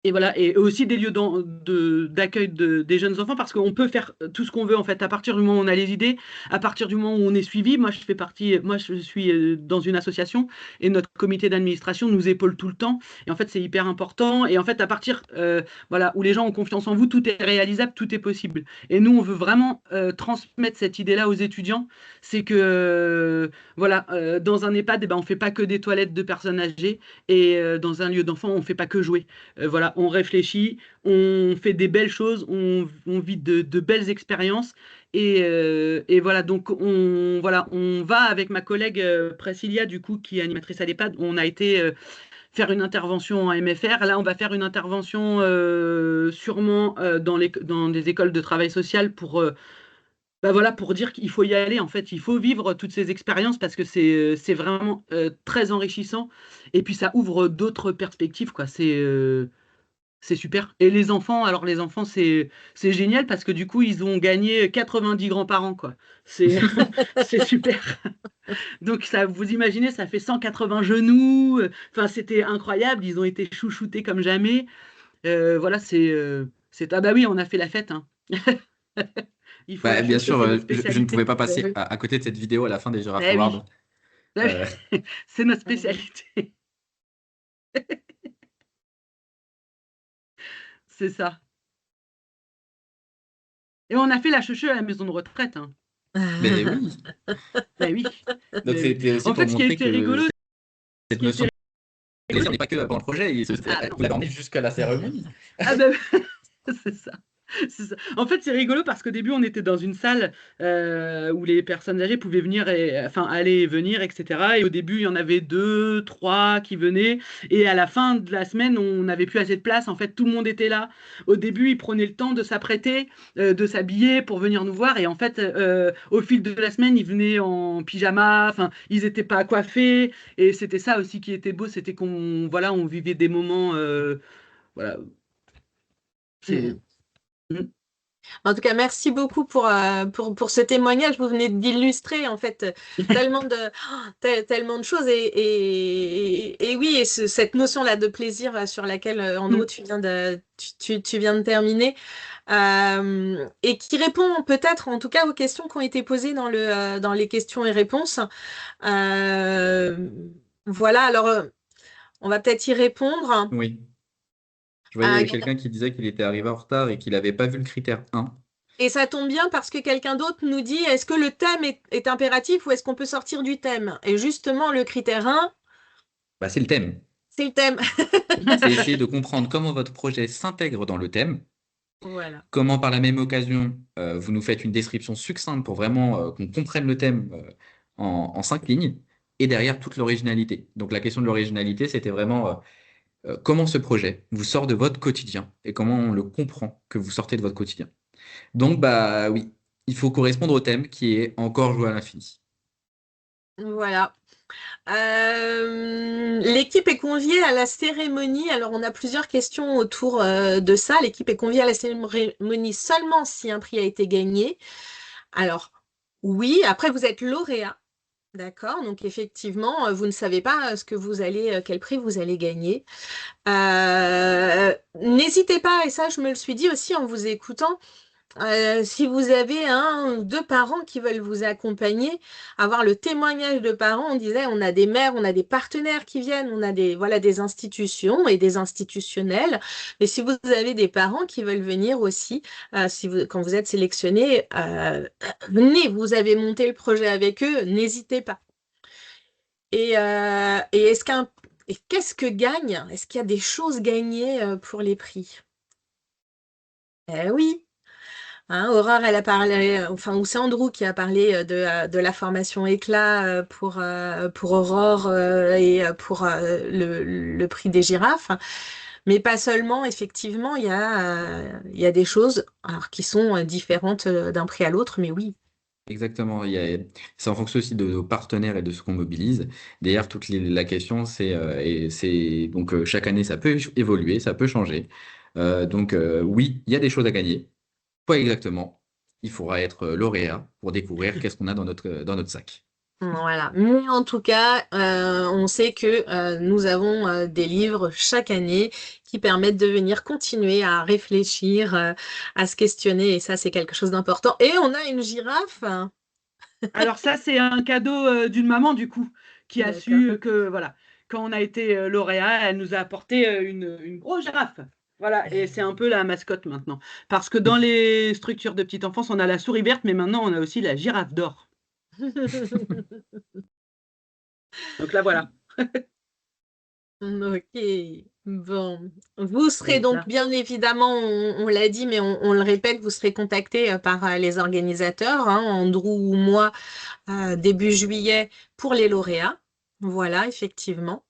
et voilà, et aussi des lieux d'accueil des jeunes enfants, parce qu'on peut faire tout ce qu'on veut en fait, à partir du moment où on a les idées, à partir du moment où on est suivi. Moi je suis dans une association et notre comité d'administration nous épaule tout le temps. Et en fait, c'est hyper important. Et en fait, à partir voilà, où les gens ont confiance en vous, tout est réalisable, tout est possible. Et nous, on veut vraiment transmettre cette idée-là aux étudiants. C'est que voilà, dans un EHPAD, on fait pas que des toilettes de personnes âgées, et dans un lieu d'enfants, on fait pas que jouer. Voilà, on réfléchit, on fait des belles choses, on vit de belles expériences. Et voilà, donc voilà, on va avec ma collègue Priscilla, du coup, qui est animatrice à l'EHPAD. On a été faire une intervention en MFR. Là, on va faire une intervention sûrement dans des écoles de travail social pour, voilà, pour dire qu'il faut y aller. En fait, il faut vivre toutes ces expériences parce que c'est vraiment très enrichissant. Et puis, ça ouvre d'autres perspectives, quoi. C'est super. Et les enfants, alors les enfants, c'est génial parce que du coup, ils ont gagné 90 grands-parents, quoi. C'est c'est super. Donc ça, vous imaginez, ça fait 180 genoux. Enfin, c'était incroyable. Ils ont été chouchoutés comme jamais. Voilà, ah bah oui, on a fait la fête, hein. Il faut la
Bien
fêter,
sûr,
c'est notre
je ne pouvais
spécialité.
pas passer à côté de cette vidéo à la fin des Giraffe
Eh
Awards.
oui,
Euh,
c'est notre spécialité. C'est ça. Et on a fait la chouchou à la maison de retraite, hein.
mais oui,
Ben oui,
donc
ben oui.
c'était aussi
En
pour
fait, ce qui
montrer
était
que
rigolo, ce
cette
qui était
notion de
rigolo,
plaisir n'est pas que avant le projet,
ah
vous
non,
l'avez emmené jusqu'à la cérémonie.
ah ben c'est ça. C'est ça. En fait, c'est rigolo parce qu'au début, on était dans une salle où les personnes âgées pouvaient venir enfin, aller et venir, etc. Et au début, il y en avait deux, trois qui venaient. Et à la fin de la semaine, on n'avait plus assez de place. En fait, tout le monde était là. Au début, ils prenaient le temps de s'apprêter, de s'habiller pour venir nous voir. Et en fait, au fil de la semaine, ils venaient en pyjama. Enfin, ils n'étaient pas coiffés. Et c'était ça aussi qui était beau, c'était qu'on, voilà, on vivait des moments, voilà, c'est.
Mm. En tout cas, merci beaucoup pour ce témoignage. Vous venez d'illustrer en fait tellement de, tellement de choses. Et oui, et cette notion-là de plaisir sur laquelle, Andrew,
Mm.
tu viens de terminer, et qui répond peut-être en tout cas aux questions qui ont été posées dans les questions et réponses. Euh, voilà, alors on va peut-être y répondre.
Oui. Je voyais, il y
Euh,
avait quelqu'un qui disait qu'il était arrivé en retard et qu'il n'avait pas vu le critère 1.
Et ça tombe bien parce que quelqu'un d'autre nous dit, est-ce que le thème est impératif ou est-ce qu'on peut sortir du thème? Et justement, le critère 1,
Bah, c'est le thème.
c'est le thème.
C'est essayer de comprendre comment votre projet s'intègre dans le thème,
Voilà.
comment par la même occasion, vous nous faites une description succincte pour vraiment qu'on comprenne le thème en 5 lignes, et derrière toute l'originalité. Donc la question de l'originalité, c'était vraiment comment ce projet vous sort de votre quotidien et comment on le comprend que vous sortez de votre quotidien. Donc bah oui, il faut correspondre au thème qui est encore joué à l'infini.
Voilà. L'équipe est conviée à la cérémonie. Alors, on a plusieurs questions autour de ça. L'équipe est conviée à la cérémonie seulement si un prix a été gagné. Alors, oui, après, vous êtes lauréat. D'accord, donc effectivement, vous ne savez pas quel prix vous allez gagner. N'hésitez pas, et ça je me le suis dit aussi en vous écoutant, si vous avez un ou deux parents qui veulent vous accompagner, avoir le témoignage de parents, on disait on a des maires, on a des partenaires qui viennent, on a des institutions et des institutionnels. Mais si vous avez des parents qui veulent venir aussi, quand vous êtes sélectionné, venez, vous avez monté le projet avec eux, n'hésitez pas. Et qu'est-ce que gagne? Est-ce qu'il y a des choses gagnées pour les prix? Eh oui. Hein, Aurore, elle a parlé, enfin, ou c'est Andrew qui a parlé de la formation éclat pour Aurore et pour le prix des girafes. Mais pas seulement, effectivement, il y a des choses alors, qui sont différentes d'un prix à l'autre, mais oui.
Exactement. C'est en fonction aussi de nos partenaires et de ce qu'on mobilise. D'ailleurs, la question, c'est donc chaque année, ça peut évoluer, ça peut changer. Donc oui, il y a des choses à gagner. Pas exactement. Il faudra être lauréat pour découvrir qu'est-ce qu'on a dans notre sac.
Voilà. Mais en tout cas, on sait que nous avons des livres chaque année qui permettent de venir continuer à réfléchir, à se questionner, et ça, c'est quelque chose d'important. Et on a une girafe.
Alors ça, c'est un cadeau d'une maman, du coup, qui a
D'accord.
su que, voilà, quand on a été lauréat, elle nous a apporté une grosse girafe. Voilà, et c'est un peu la mascotte maintenant. Parce que dans les structures de petite enfance, on a la souris verte, mais maintenant, on a aussi la girafe d'or. Donc là, voilà.
Ok, bon. Vous serez donc
Voilà.
bien évidemment, on l'a dit, mais on le répète, vous serez contacté par les organisateurs, hein, Andrew ou moi, début juillet pour les lauréats. Voilà, effectivement.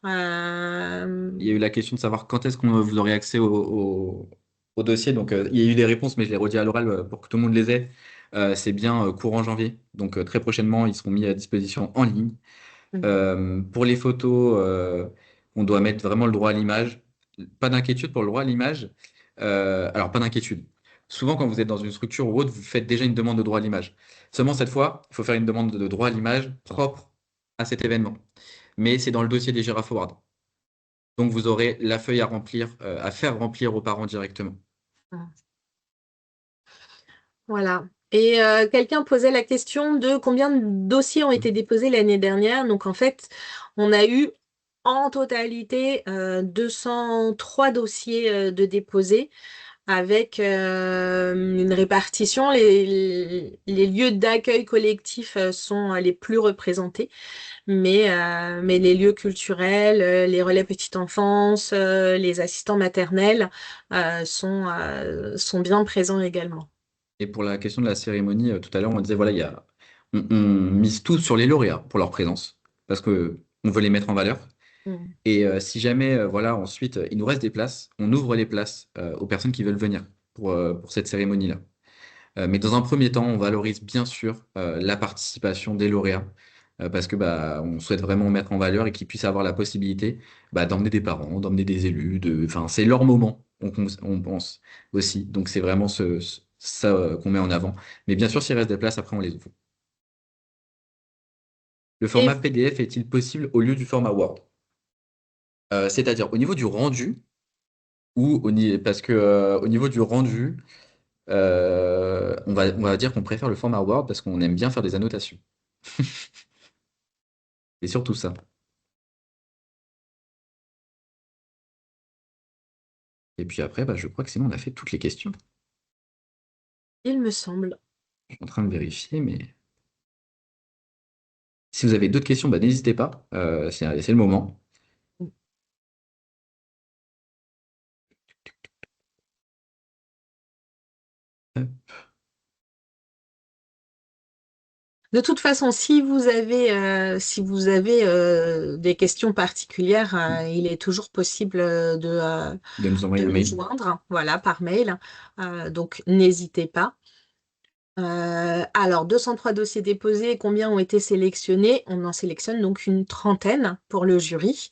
Il y a eu la question de savoir quand est-ce qu'on vous aurez accès au dossier. Donc, il y a eu des réponses, mais je les redis à l'oral pour que tout le monde les ait. C'est bien courant janvier. Donc, très prochainement, ils seront mis à disposition en ligne. Pour les photos, on doit mettre vraiment le droit à l'image. Pas d'inquiétude pour le droit à l'image. Alors, pas d'inquiétude. Souvent, quand vous êtes dans une structure ou autre, vous faites déjà une demande de droit à l'image. Seulement, cette fois, il faut faire une demande de droit à l'image propre à cet événement. Mais c'est dans le dossier des Giraffe Awards. Donc, vous aurez la feuille à remplir, à faire remplir aux parents directement.
Voilà. Et quelqu'un posait la question de combien de dossiers ont été déposés l'année dernière. Donc en fait, on a eu en totalité 203 dossiers de déposés avec une répartition. Les lieux d'accueil collectif sont les plus représentés, mais les lieux culturels, les relais petite enfance, les assistants maternels sont bien présents également.
Et pour la question de la cérémonie, tout à l'heure, on disait, voilà, on mise tout sur les lauréats pour leur présence, parce que on veut les mettre en valeur.
Mm.
Et si jamais, voilà, ensuite, il nous reste des places, on ouvre les places aux personnes qui veulent venir pour cette cérémonie-là. Mais dans un premier temps, on valorise bien sûr la participation des lauréats, parce que bah, on souhaite vraiment mettre en valeur et qu'ils puissent avoir la possibilité bah, d'emmener des parents, d'emmener des élus, enfin, c'est leur moment, on pense aussi. Donc c'est vraiment ça qu'on met en avant. Mais bien sûr, s'il reste des places, après, on les ouvre. Le
Et
format PDF est-il possible au lieu du format Word? C'est-à-dire au niveau du rendu parce que au niveau du rendu, on va dire qu'on préfère le format Word parce qu'on aime bien faire des annotations. Et surtout ça. Et puis après, bah, je crois que sinon on a fait toutes les questions.
il me semble.
Je suis en train de vérifier, mais si vous avez d'autres questions, bah, n'hésitez pas. C'est le moment.
De toute façon, si vous avez des questions particulières, il est toujours possible
De nous envoyer
de
un
nous
mail.
joindre, voilà, par mail. Donc, n'hésitez pas. Alors, 203 dossiers déposés, combien ont été sélectionnés? On en sélectionne donc une trentaine pour le jury.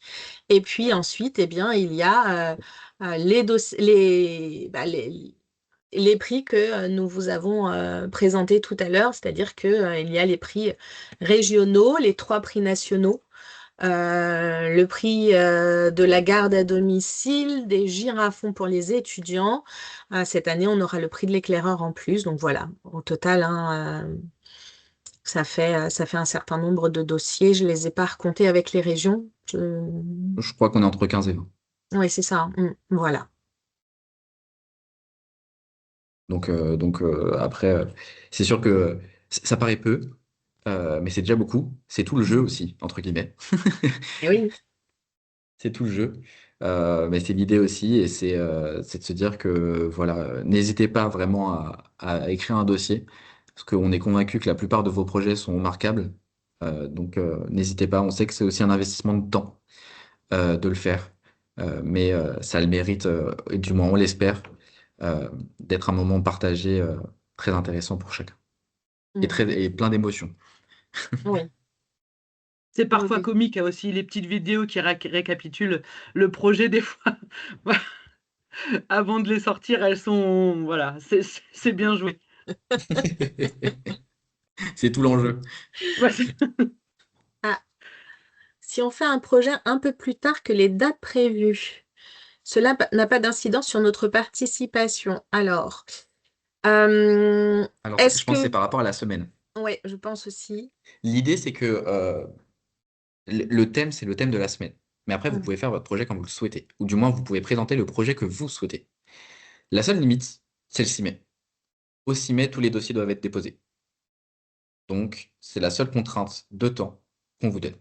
Et puis ensuite, eh bien, il y a les prix que nous vous avons présentés tout à l'heure, c'est-à-dire que, il y a les prix régionaux, les trois prix nationaux, le prix de la garde à domicile, des girafons pour les étudiants. Cette année, on aura le prix de l'éclaireur en plus. Donc voilà, au total, hein, ça fait un certain nombre de dossiers. Je les ai pas recomptés avec les régions.
Je crois qu'on est entre 15 et 20.
Oui, c'est ça. Voilà.
Donc après, c'est sûr que ça paraît peu, mais c'est déjà beaucoup. C'est tout le jeu aussi, entre guillemets.
Et oui,
C'est tout le jeu. Mais c'est l'idée aussi, et c'est de se dire que voilà, n'hésitez pas vraiment à écrire un dossier, parce qu'on est convaincu que la plupart de vos projets sont remarquables. Donc n'hésitez pas, on sait que c'est aussi un investissement de temps de le faire, mais ça le mérite, et du moins on l'espère, d'être un moment partagé très intéressant pour chacun, et plein d'émotions.
oui,
C'est
oui,
parfois
oui.
comique, hein, aussi les petites vidéos qui récapitulent le projet des fois. Avant de les sortir, elles sont voilà, c'est bien joué.
C'est tout l'enjeu.
Ouais,
Ah, si on fait un projet un peu plus tard que les dates prévues, cela n'a pas d'incidence sur notre participation. Alors,
Alors,
est-ce
je pense que c'est
que...
par rapport à la semaine.
Oui, je pense aussi.
L'idée, c'est que le thème, c'est le thème de la semaine. Mais après, vous
Mm.
pouvez faire votre projet comme vous le souhaitez. Ou du moins, vous pouvez présenter le projet que vous souhaitez. La seule limite, c'est le 6 mai. Au 6 mai, tous les dossiers doivent être déposés. Donc, c'est la seule contrainte de temps qu'on vous donne.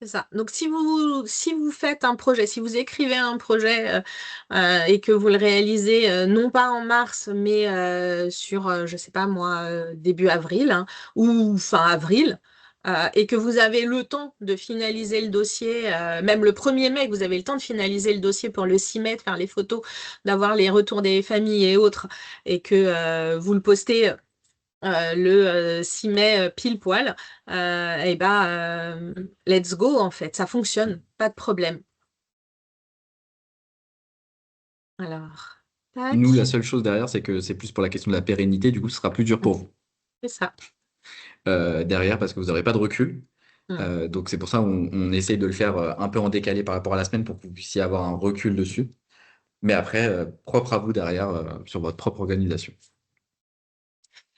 C'est ça. Donc, si vous faites un projet, si vous écrivez un projet et que vous le réalisez non pas en mars, mais sur, je sais pas moi, début avril hein, ou fin avril, et que vous avez le temps de finaliser le dossier, même le 1er mai, que vous avez le temps de finaliser le dossier pour le 6 mai, de faire les photos, d'avoir les retours des familles et autres, et que vous le postez le 6 mai pile poil, et ben let's go en fait, ça fonctionne, pas de problème. Alors,
Nous, la
tac,
seule chose derrière, c'est que c'est plus pour la question de la pérennité. Du coup, ce sera plus dur pour vous
c'est ça.
derrière parce que vous n'aurez pas de recul.
Mm.
Donc, c'est pour ça on essaye de le faire un peu en décalé par rapport à la semaine pour que vous puissiez avoir un recul dessus. Mais après, propre à vous derrière sur votre propre organisation.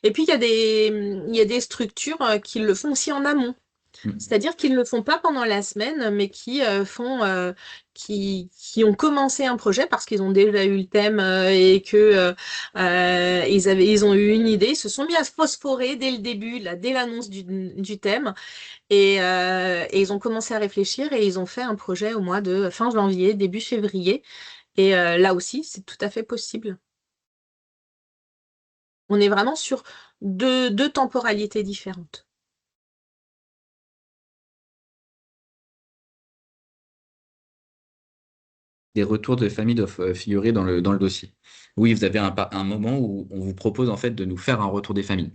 Et puis il y a des structures qui le font aussi en amont.
Mm.
C'est-à-dire qu'ils ne le font pas pendant la semaine, mais qui ont commencé un projet parce qu'ils ont déjà eu le thème et que ils ont eu une idée, ils se sont mis à se phosphorer dès le début, là, dès l'annonce du thème, et ils ont commencé à réfléchir et ils ont fait un projet au mois de fin janvier, début février. Et là aussi, c'est tout à fait possible. On est vraiment sur deux temporalités différentes.
Des retours de famille doivent figurer dans le dossier. Oui, vous avez un moment où on vous propose en fait de nous faire un retour des familles.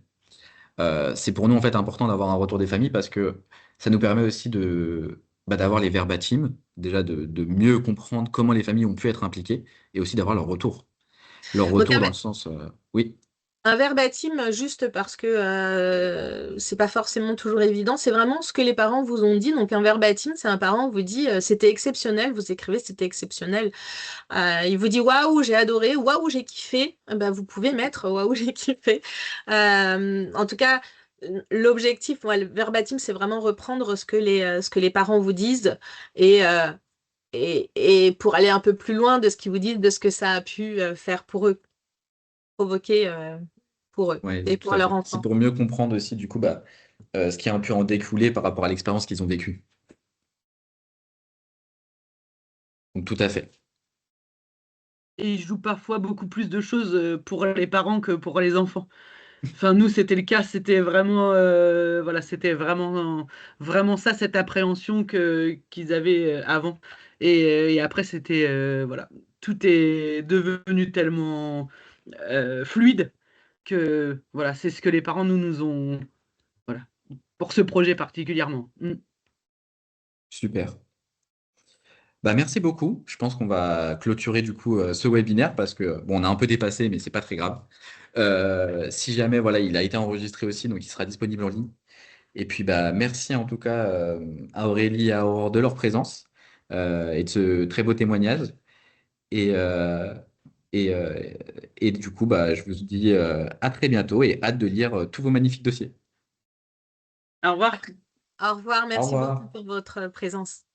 C'est pour nous en fait important d'avoir un retour des familles parce que ça nous permet aussi d'avoir les verbatims, déjà de mieux comprendre comment les familles ont pu être impliquées et aussi d'avoir leur retour. leur
Donc,
retour dans le sens, oui,
un verbatim, juste parce que c'est pas forcément toujours évident, c'est vraiment ce que les parents vous ont dit. Donc, un verbatim, c'est un parent vous dit c'était exceptionnel, vous écrivez c'était exceptionnel. Il vous dit waouh, j'ai adoré, waouh, j'ai kiffé. Ben, vous pouvez mettre waouh, j'ai kiffé. En tout cas, l'objectif, le verbatim, c'est vraiment reprendre ce que les parents vous disent et, euh, et pour aller un peu plus loin de ce qu'ils vous disent, de ce que ça a pu faire pour eux, provoquer pour eux
ouais,
et
tout
pour
à
leur
fait. C'est
enfant.
pour mieux comprendre aussi, du coup, bah, ce qui a pu en découler par rapport à l'expérience qu'ils ont vécue. Donc, tout à fait.
Et ils jouent parfois beaucoup plus de choses pour les parents que pour les enfants. Enfin, nous, c'était le cas, c'était vraiment, voilà, c'était vraiment, vraiment ça, cette appréhension qu'ils avaient avant. Et après, c'était, voilà, tout est devenu tellement fluide que, voilà, c'est ce que les parents nous ont, voilà, pour ce projet particulièrement. Mm.
Super. Bah, merci beaucoup. Je pense qu'on va clôturer du coup ce webinaire parce que bon, on a un peu dépassé, mais c'est pas très grave. Si jamais voilà, il a été enregistré aussi, donc il sera disponible en ligne. Et puis bah merci en tout cas à Aurélie et à Aurore de leur présence et de ce très beau témoignage. Et, euh, et, euh, et du coup, bah, je vous dis à très bientôt et hâte de lire tous vos magnifiques dossiers.
Au revoir.
Au revoir,
Au
merci beaucoup
revoir.
pour votre présence.